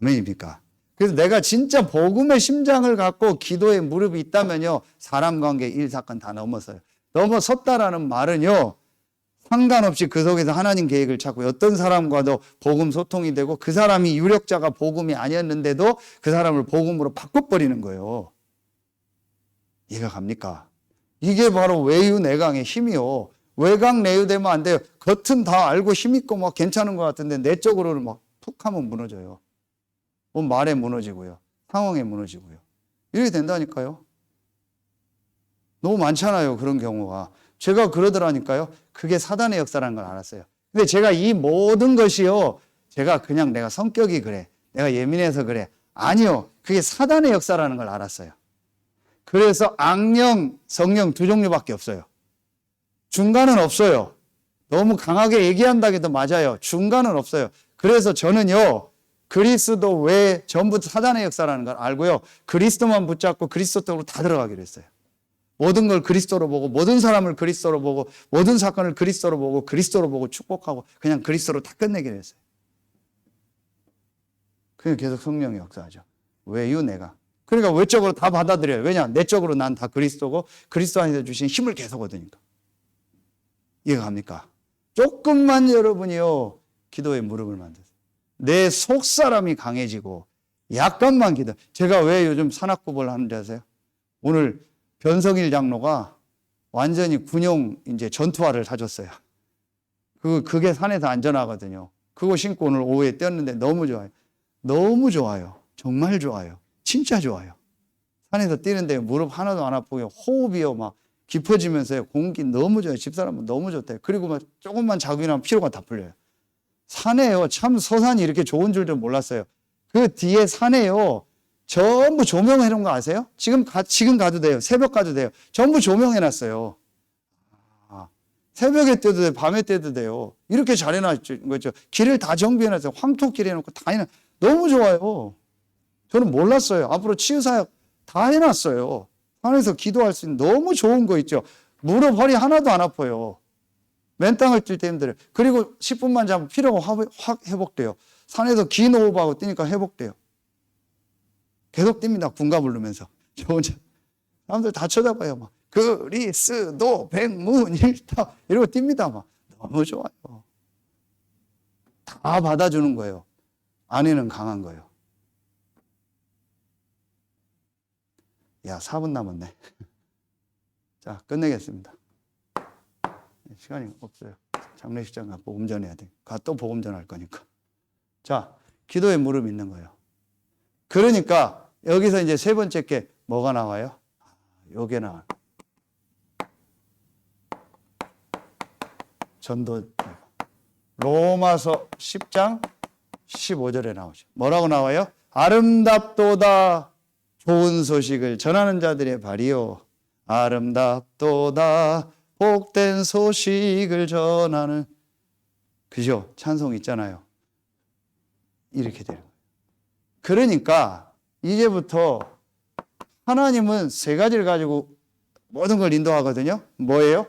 아멘입니까? 그래서 내가 진짜 복음의 심장을 갖고 기도에 무릎이 있다면요, 사람 관계, 일, 사건 다 넘어서요. 넘어섰다라는 말은요, 상관없이 그 속에서 하나님 계획을 찾고 어떤 사람과도 복음 소통이 되고, 그 사람이 유력자가 복음이 아니었는데도 그 사람을 복음으로 바꿔버리는 거예요. 이해가 갑니까? 이게 바로 외유내강의 힘이요. 외강 내유되면 안 돼요. 겉은 다 알고 힘있고 막 괜찮은 것 같은데 내적으로는 막 툭 하면 무너져요. 말에 무너지고요. 상황에 무너지고요. 이렇게 된다니까요. 너무 많잖아요, 그런 경우가. 제가 그러더라니까요. 그게 사단의 역사라는 걸 알았어요. 근데 제가 이 모든 것이요, 제가 그냥 내가 성격이 그래, 내가 예민해서 그래, 아니요, 그게 사단의 역사라는 걸 알았어요. 그래서 악령, 성령 두 종류밖에 없어요. 중간은 없어요. 너무 강하게 얘기한다 해도 맞아요. 중간은 없어요. 그래서 저는요, 그리스도 외에 전부 사단의 역사라는 걸 알고요, 그리스도만 붙잡고 그리스도 쪽으로 다 들어가기로 했어요. 모든 걸 그리스도로 보고, 모든 사람을 그리스도로 보고, 모든 사건을 그리스도로 보고, 그리스도로 보고 축복하고, 그냥 그리스도로 다 끝내기로 했어요. 그냥 계속 성령이 역사하죠. 외유 내가. 그러니까 외적으로 다 받아들여요. 왜냐? 내적으로 난 다 그리스도고 그리스도 안에서 주신 힘을 계속 얻으니까. 이해가 갑니까? 조금만 여러분이요 기도에 무릎을 만드세요. 내 속사람이 강해지고 약간만 기도. 제가 왜 요즘 산악구를 하는지 아세요? 오늘 변성일 장로가 완전히 군용 이제 전투화를 사줬어요. 그게 산에서 안전하거든요. 그거 신고 오늘 오후에 뛰었는데 너무 좋아요. 너무 좋아요. 정말 좋아요. 진짜 좋아요. 산에서 뛰는데 무릎 하나도 안 아프고요. 호흡이요 막 깊어지면서요. 공기 너무 좋아요. 집사람은 너무 좋대요. 그리고 막 조금만 자국이 나면 피로가 다 풀려요. 산에요. 참 서산이 이렇게 좋은 줄도 몰랐어요. 그 뒤에 산에요. 전부 조명해 놓은 거 아세요? 지금 가도 돼요. 새벽 가도 돼요. 전부 조명해 놨어요. 새벽에 뛰어도 돼요. 밤에 뛰어도 돼요. 이렇게 잘 해놨죠. 길을 다 정비해 놨어요. 황토길 해놓고 다 해놨어요. 너무 좋아요. 저는 몰랐어요. 앞으로 치유사역 다 해놨어요. 산에서 기도할 수 있는 너무 좋은 거 있죠. 무릎, 허리 하나도 안 아파요. 맨 땅을 뛸 때 힘들어요. 그리고 10분만 자면 피로가 확 회복돼요. 산에서 긴 호흡하고 뛰니까 회복돼요. 계속 뜁니다. 군가 부르면서. 저 혼자. 사람들 다 쳐다봐요. 막. 그리스도 백문일타 이러고 뜁니다. 막. 너무 좋아요. 다 받아주는 거예요. 아내는 강한 거예요. 야, 4분 남았네. 자, 끝내겠습니다. 시간이 없어요. 장례식장 가 보험전해야 돼. 또 보험전할 거니까. 자, 기도에 무릎 있는 거예요. 그러니까 여기서 이제 세 번째 게 뭐가 나와요? 요게 나와요. 전도. 로마서 10장 15절에 나오죠. 뭐라고 나와요? 아름답도다 좋은 소식을 전하는 자들의 발이요. 아름답도다 복된 소식을 전하는. 그죠? 찬송 있잖아요. 이렇게 되는 거예요. 그러니까 이제부터 하나님은 세 가지를 가지고 모든 걸 인도하거든요. 뭐예요?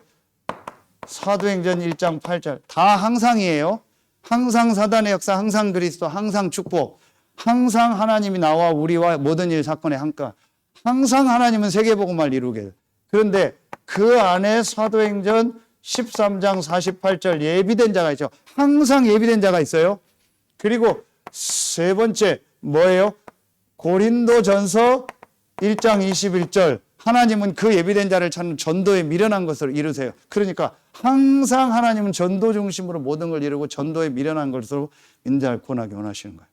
사도행전 1장 8절. 다 항상이에요. 항상 사단의 역사, 항상 그리스도, 항상 축복. 항상 하나님이 나와 우리와 모든 일 사건에 함께. 항상 하나님은 세계복음을 이루게 돼요. 그런데 그 안에 사도행전 13장 48절 예비된 자가 있죠. 항상 예비된 자가 있어요. 그리고 세 번째 뭐예요? 고린도전서 1장 21절. 하나님은 그 예비된 자를 찾는 전도에 미련한 것을 이루세요. 그러니까 항상 하나님은 전도 중심으로 모든 걸 이루고 전도에 미련한 것으로 믿는 자를 구원하기 원하시는 거예요.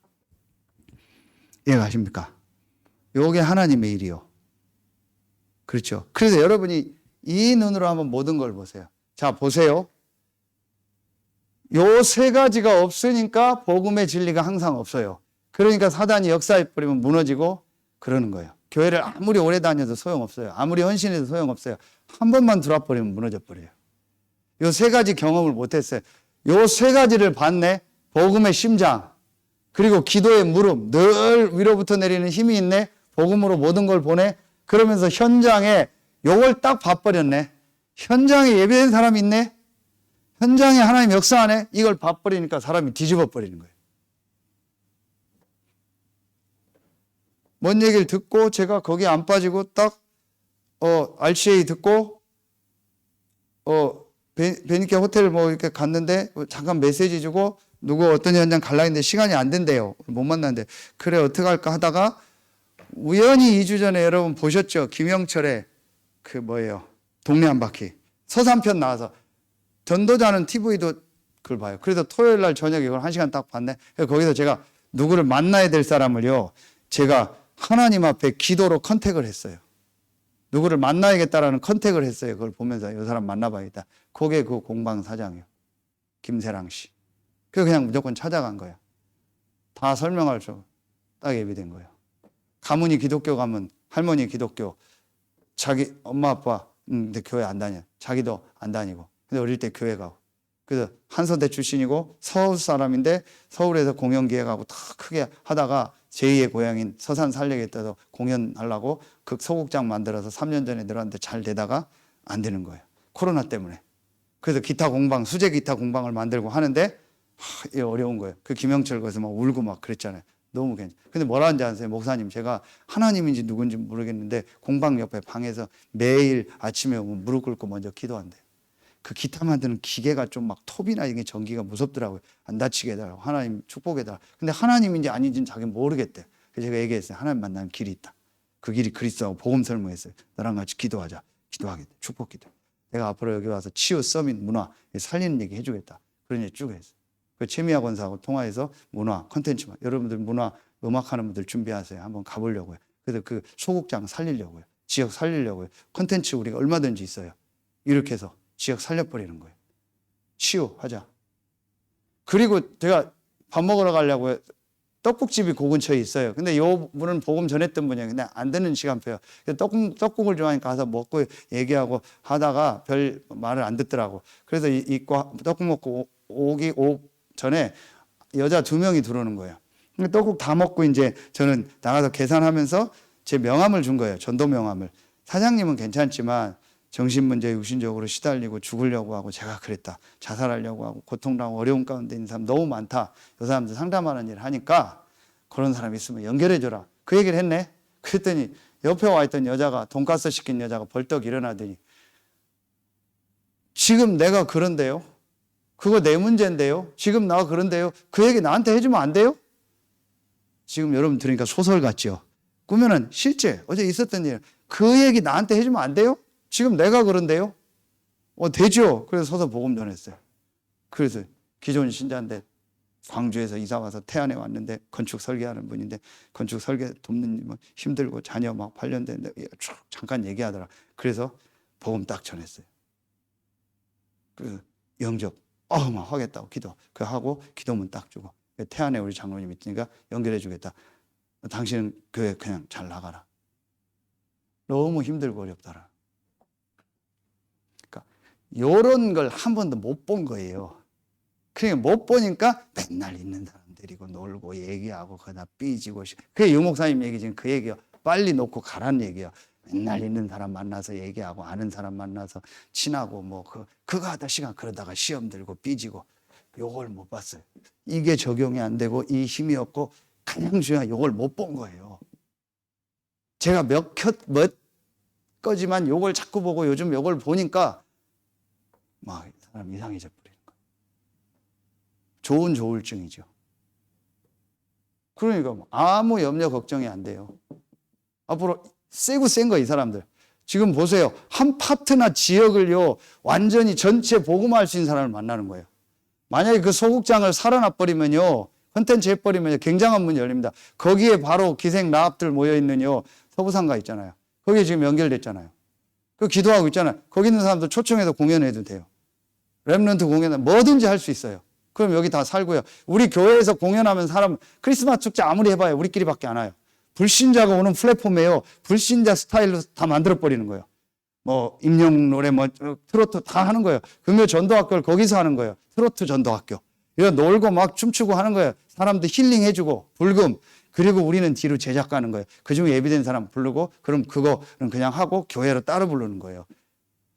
이해가십니까? 요게 하나님의 일이요. 그렇죠. 그래서 여러분이 이 눈으로 한번 모든 걸 보세요. 자, 보세요. 요 세 가지가 없으니까 복음의 진리가 항상 없어요. 그러니까 사단이 역사해 버리면 무너지고 그러는 거예요. 교회를 아무리 오래 다녀도 소용없어요. 아무리 헌신해도 소용없어요. 한 번만 들어와 버리면 무너져 버려요. 요 세 가지 경험을 못했어요. 요 세 가지를 봤네. 복음의 심장, 그리고 기도의 무릎, 늘 위로부터 내리는 힘이 있네. 복음으로 모든 걸 보내. 그러면서 현장에 요걸 딱 봐버렸네. 현장에 예배된 사람이 있네. 현장에 하나님 역사하네. 이걸 봐버리니까 사람이 뒤집어 버리는 거예요. 뭔 얘기를 듣고 제가 거기에 안 빠지고 딱 RCA 듣고 베니케 호텔 뭐 이렇게 갔는데 잠깐 메시지 주고 누구 어떤 현장 갈라 했는데 시간이 안 된대요. 못 만났는데 그래 어떡할까 하다가 우연히 2주 전에 여러분 보셨죠? 김영철의 그 뭐예요? 동네 한 바퀴 서산편 나와서 전도자는 TV도 그걸 봐요. 그래서 토요일 날 저녁에 이걸 1시간 딱 봤네. 거기서 제가 누구를 만나야 될 사람을요. 제가 하나님 앞에 기도로 컨택을 했어요. 누구를 만나야겠다라는 컨택을 했어요. 그걸 보면서 이 사람 만나봐야겠다. 그게 그 공방 사장이요. 김세랑 씨. 그냥 무조건 찾아간 거예요. 다 설명할 수 딱 예비된 거예요. 가문이 기독교 가면 할머니 기독교, 자기 엄마 아빠 근데 교회 안 다녀. 자기도 안 다니고. 근데 어릴 때 교회 가고. 그래서 한서대 출신이고 서울 사람인데 서울에서 공연 기획하고 다 크게 하다가 제2의 고향인 서산 살려겠다고 공연하려고 극 소극장 만들어서 3년 전에 들어왔는데 잘 되다가 안 되는 거예요. 코로나 때문에. 그래서 기타 공방, 수제 기타 공방을 만들고 하는데 이게 어려운 거예요. 그 김영철 거기서 막 울고 막 그랬잖아요. 너무 괜찮아. 근데 뭐라 하는지 아세요? 목사님, 제가 하나님인지 누군지 모르겠는데 공방 옆에 방에서 매일 아침에 오면 무릎 꿇고 먼저 기도한대요. 그 기타 만드는 기계가 좀 막 톱이나 이게 전기가 무섭더라고요. 안 다치게 해달라고. 하나님 축복해달라고. 근데 하나님인지 아닌지는 자기는 모르겠대. 그래서 제가 얘기했어요. 하나님 만나는 길이 있다. 그 길이 그리스도하고 복음 설명했어요. 너랑 같이 기도하자. 기도하겠다. 축복 기도. 내가 앞으로 여기 와서 치유 서밋 문화 살리는 얘기 해주겠다. 그런 얘기 쭉 했어요. 그 최미아 권사하고 통화해서 문화 콘텐츠만 여러분들 문화 음악하는 분들 준비하세요. 한번 가보려고요. 그래서 그 소극장 살리려고요. 지역 살리려고요. 콘텐츠 우리가 얼마든지 있어요. 이렇게 해서 지역 살려버리는 거예요. 치유하자. 그리고 제가 밥 먹으러 가려고요. 떡국집이 그 근처에 있어요. 근데 요 분은 복음 전했던 분이에요. 근데 안 되는 시간표예요. 떡국을 좋아하니까 가서 먹고 얘기하고 하다가 별 말을 안 듣더라고. 그래서 떡국 먹고 오기 전에 여자 2명이 들어오는 거예요. 떡국 다 먹고 이제 저는 나가서 계산하면서 제 명함을 준 거예요. 전도 명함을. 사장님은 괜찮지만 정신문제 육신적으로 시달리고 죽으려고 하고 제가 그랬다. 자살하려고 하고 고통당하고 어려운 가운데 있는 사람 너무 많다. 이 사람들 상담하는 일 하니까 그런 사람 있으면 연결해줘라. 그 얘기를 했네. 그랬더니 옆에 와 있던 여자가 돈가스 시킨 여자가 벌떡 일어나더니 지금 내가 그런데요. 그거 내 문제인데요. 지금 나가 그런데요. 그 얘기 나한테 해주면 안 돼요? 지금 여러분 들으니까 소설 같죠? 꾸며는 실제 어제 있었던 일. 그 얘기 나한테 해주면 안 돼요? 지금 내가 그런데요? 되죠. 그래서 서서 복음 전했어요. 그래서 기존 신자인데 광주에서 이사 와서 태안에 왔는데 건축 설계하는 분인데 건축 설계 돕는 뭐 힘들고 자녀 막 8년 됐는데 잠깐 얘기하더라. 그래서 복음 딱 전했어요. 그 영접 막 하겠다고 기도. 그 하고 기도문 딱 주고 태안에 우리 장로님 있으니까 연결해 주겠다. 당신은 교회 그냥 잘 나가라. 너무 힘들고 어렵더라. 요런 걸 한 번도 못 본 거예요. 그러니까 못 보니까 맨날 있는 사람들이고 놀고 얘기하고 그러다 삐지고 그게 유 목사님 얘기 지금 그 얘기요. 빨리 놓고 가라는 얘기요. 맨날 있는 사람 만나서 얘기하고 아는 사람 만나서 친하고 뭐 그거 하다 시간 그러다가 시험 들고 삐지고 요걸 못 봤어요. 이게 적용이 안 되고 이 힘이 없고 그냥 주야 요걸 못 본 거예요. 제가 몇 거지만 요걸 자꾸 보고 요즘 요걸 보니까 막 사람 이상해져 버리는 거예요. 좋은 조울증이죠. 그러니까 아무 염려 걱정이 안 돼요. 앞으로 세고 센 거 이 사람들. 지금 보세요. 한 파트나 지역을요 완전히 전체 복음화할 수 있는 사람을 만나는 거예요. 만약에 그 소극장을 살아놔버리면요 컨텐츠 해버리면 굉장한 문이 열립니다. 거기에 바로 기생 라합들 모여있는 서부상가 있잖아요. 거기에 지금 연결됐잖아요. 그 기도하고 있잖아요. 거기 있는 사람들 초청해서 공연해도 돼요. 렘넌트 공연은 뭐든지 할 수 있어요. 그럼 여기 다 살고요. 우리 교회에서 공연하면 사람 크리스마스 축제 아무리 해봐요. 우리끼리밖에 안 와요. 불신자가 오는 플랫폼에요. 불신자 스타일로 다 만들어버리는 거예요. 뭐 임영 노래 뭐 트로트 다 하는 거예요. 금요 전도학교를 거기서 하는 거예요. 트로트 전도학교. 이거 놀고 막 춤추고 하는 거예요. 사람들 힐링해주고 불금. 그리고 우리는 뒤로 제작 가는 거예요. 그중에 예비된 사람 부르고 그럼 그거는 그냥 하고 교회로 따로 부르는 거예요.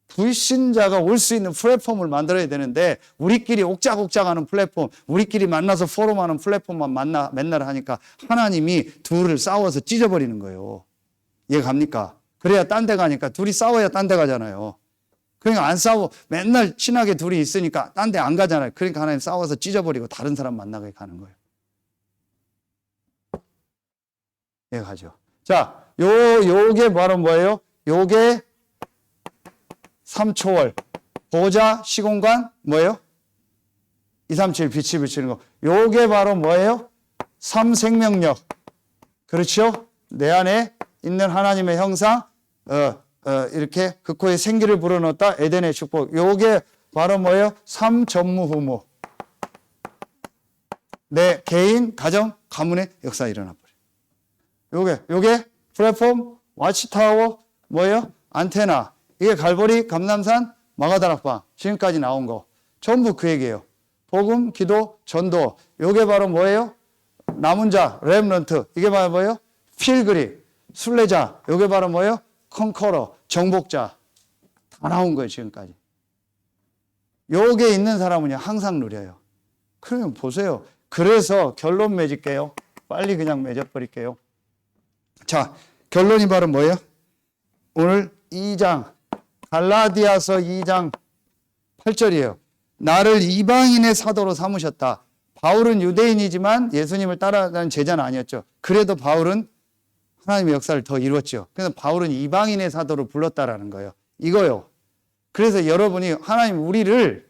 불신자가 올 수 있는 플랫폼을 만들어야 되는데 우리끼리 옥짝옥짝하는 플랫폼, 우리끼리 만나서 포럼하는 플랫폼만 맨날 하니까 하나님이 둘을 싸워서 찢어버리는 거예요. 이해 갑니까? 그래야 딴 데 가니까 둘이 싸워야 딴 데 가잖아요. 그러니까 안 싸워 맨날 친하게 둘이 있으니까 딴 데 안 가잖아요. 그러니까 하나님 싸워서 찢어버리고 다른 사람 만나게 가는 거예요. 이해 가죠? 자, 요게 바로 뭐예요? 요게 3초월. 보좌, 시공간, 뭐예요? 237 빛이 비치는 거. 요게 바로 뭐예요? 3생명력. 그렇죠? 내 안에 있는 하나님의 형상, 이렇게 그 코에 생기를 불어넣었다. 에덴의 축복. 요게 바로 뭐예요? 3전무후무. 내 개인, 가정, 가문의 역사가 일어나 버려요. 요게 플랫폼, 와치타워, 뭐예요? 안테나. 이게 갈보리, 감남산, 마가다락방 지금까지 나온 거 전부 그 얘기예요. 복음, 기도, 전도. 이게 바로 뭐예요? 남은 자, 렘넌트. 이게 바로 뭐예요? 필그림, 순례자. 이게 바로 뭐예요? 컨커러, 정복자. 다 나온 거예요 지금까지. 요게 있는 사람은요 항상 누려요. 그러면 보세요. 그래서 결론 맺을게요. 빨리 그냥 맺어버릴게요. 자, 결론이 바로 뭐예요? 오늘 2장, 갈라디아서 2장 8절이에요. 나를 이방인의 사도로 삼으셨다. 바울은 유대인이지만 예수님을 따라가는 제자는 아니었죠. 그래도 바울은 하나님의 역사를 더 이루었죠. 그래서 바울은 이방인의 사도로 불렀다라는 거예요. 이거요. 그래서 여러분이 하나님 우리를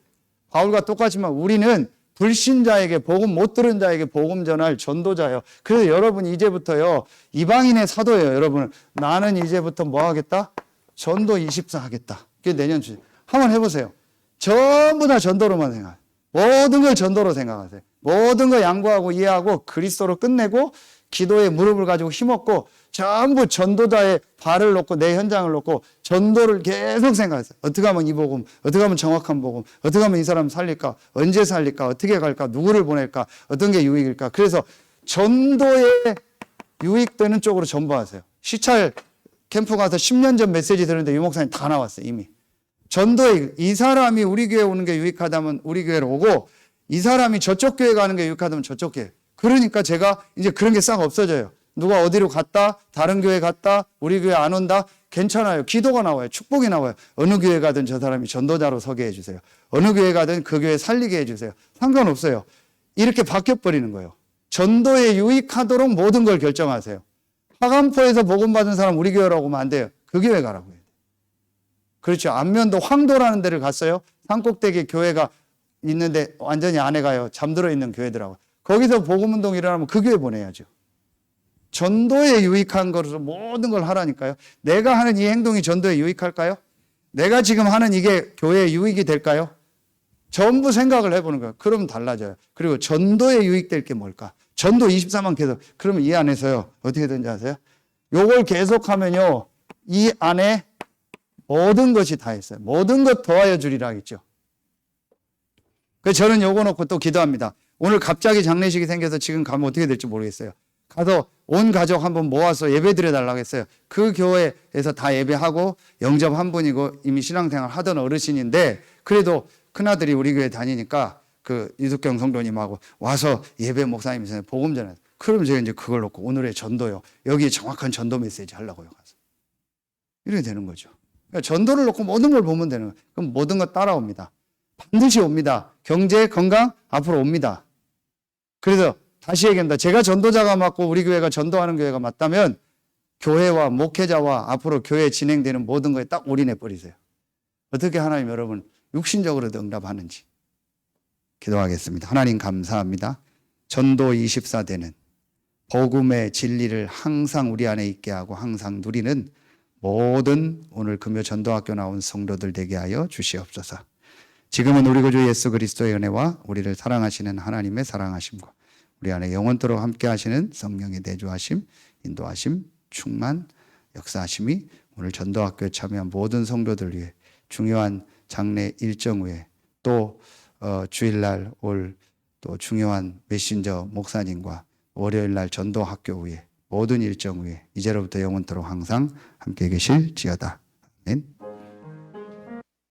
바울과 똑같지만 우리는 불신자에게 복음 못 들은 자에게 복음 전할 전도자예요. 그래서 여러분이 이제부터요 이방인의 사도예요. 여러분 나는 이제부터 뭐 하겠다? 전도 24 하겠다. 그게 내년 주제. 한번 해보세요. 전부 다 전도로만 생각해요. 모든 걸 전도로 생각하세요. 모든 걸 양보하고 이해하고 그리스도로 끝내고 기도에 무릎을 가지고 힘없고 전부 전도자의 발을 놓고 내 현장을 놓고 전도를 계속 생각하세요. 어떻게 하면 이 복음, 어떻게 하면 정확한 복음, 어떻게 하면 이 사람 살릴까, 언제 살릴까, 어떻게 갈까, 누구를 보낼까, 어떤 게 유익일까. 그래서 전도에 유익되는 쪽으로 전부하세요. 시찰 캠프 가서 10년 전 메시지 들었는데 유 목사님 다 나왔어요. 이미. 전도에 이 사람이 우리 교회 오는 게 유익하다면 우리 교회로 오고 이 사람이 저쪽 교회 가는 게 유익하다면 저쪽 교회. 그러니까 제가 이제 그런 게 싹 없어져요. 누가 어디로 갔다, 다른 교회 갔다, 우리 교회 안 온다, 괜찮아요. 기도가 나와요. 축복이 나와요. 어느 교회 가든 저 사람이 전도자로 서게 해주세요. 어느 교회 가든 그 교회 살리게 해주세요. 상관없어요. 이렇게 바뀌어버리는 거예요. 전도에 유익하도록 모든 걸 결정하세요. 하간포에서 복음 받은 사람 우리 교회라고 하면 안 돼요. 그 교회 가라고 해요. 그렇죠. 안면도 황도라는 데를 갔어요. 산꼭대기 교회가 있는데 완전히 안에 가요. 잠들어 있는 교회더라고요. 거기서 복음운동 일어나면 그 교회 보내야죠. 전도에 유익한 것으로 모든 걸 하라니까요. 내가 하는 이 행동이 전도에 유익할까요? 내가 지금 하는 이게 교회에 유익이 될까요? 전부 생각을 해보는 거예요. 그러면 달라져요. 그리고 전도에 유익될 게 뭘까? 전도 24만 계속. 그러면 이 안에서요. 어떻게 되는지 아세요? 요걸 계속하면요. 이 안에 모든 것이 다 있어요. 모든 것 더하여 주리라 하겠죠. 그래서 저는 요거 놓고 또 기도합니다. 오늘 갑자기 장례식이 생겨서 지금 가면 어떻게 될지 모르겠어요. 가서 온 가족 한번 모아서 예배 드려달라고 했어요. 그 교회에서 다 예배하고 영접 한 분이고 이미 신앙생활 하던 어르신인데 그래도 큰아들이 우리 교회 다니니까 그 이숙경 성도님하고 와서 예배 목사님이 복음 전해요. 그럼 제가 이제 그걸 놓고 오늘의 전도요. 여기 정확한 전도 메시지 하려고요. 가서. 이렇게 되는 거죠. 그러니까 전도를 놓고 모든 걸 보면 되는 거예요. 그럼 모든 거 따라옵니다. 반드시 옵니다. 경제, 건강 앞으로 옵니다. 그래서 다시 얘기합니다. 제가 전도자가 맞고 우리 교회가 전도하는 교회가 맞다면 교회와 목회자와 앞으로 교회에 진행되는 모든 거에 딱 올인해 버리세요. 어떻게 하나님 여러분 육신적으로도 응답하는지 기도하겠습니다. 하나님 감사합니다. 전도 24대는 복음의 진리를 항상 우리 안에 있게 하고 항상 누리는 모든 오늘 금요 전도학교 나온 성도들 되게 하여 주시옵소서. 지금은 우리 구주 예수 그리스도의 은혜와 우리를 사랑하시는 하나님의 사랑하심과 우리 안에 영원토록 함께 하시는 성령의 내주하심, 인도하심, 충만, 역사하심이 오늘 전도학교에 참여한 모든 성도들 위해 중요한 장례 일정 후에 또 주일날 올 또 중요한 메신저 목사님과 월요일날 전도학교 후에 모든 일정 후에 이제로부터 영원토록 항상 함께 계실지어다. 아멘.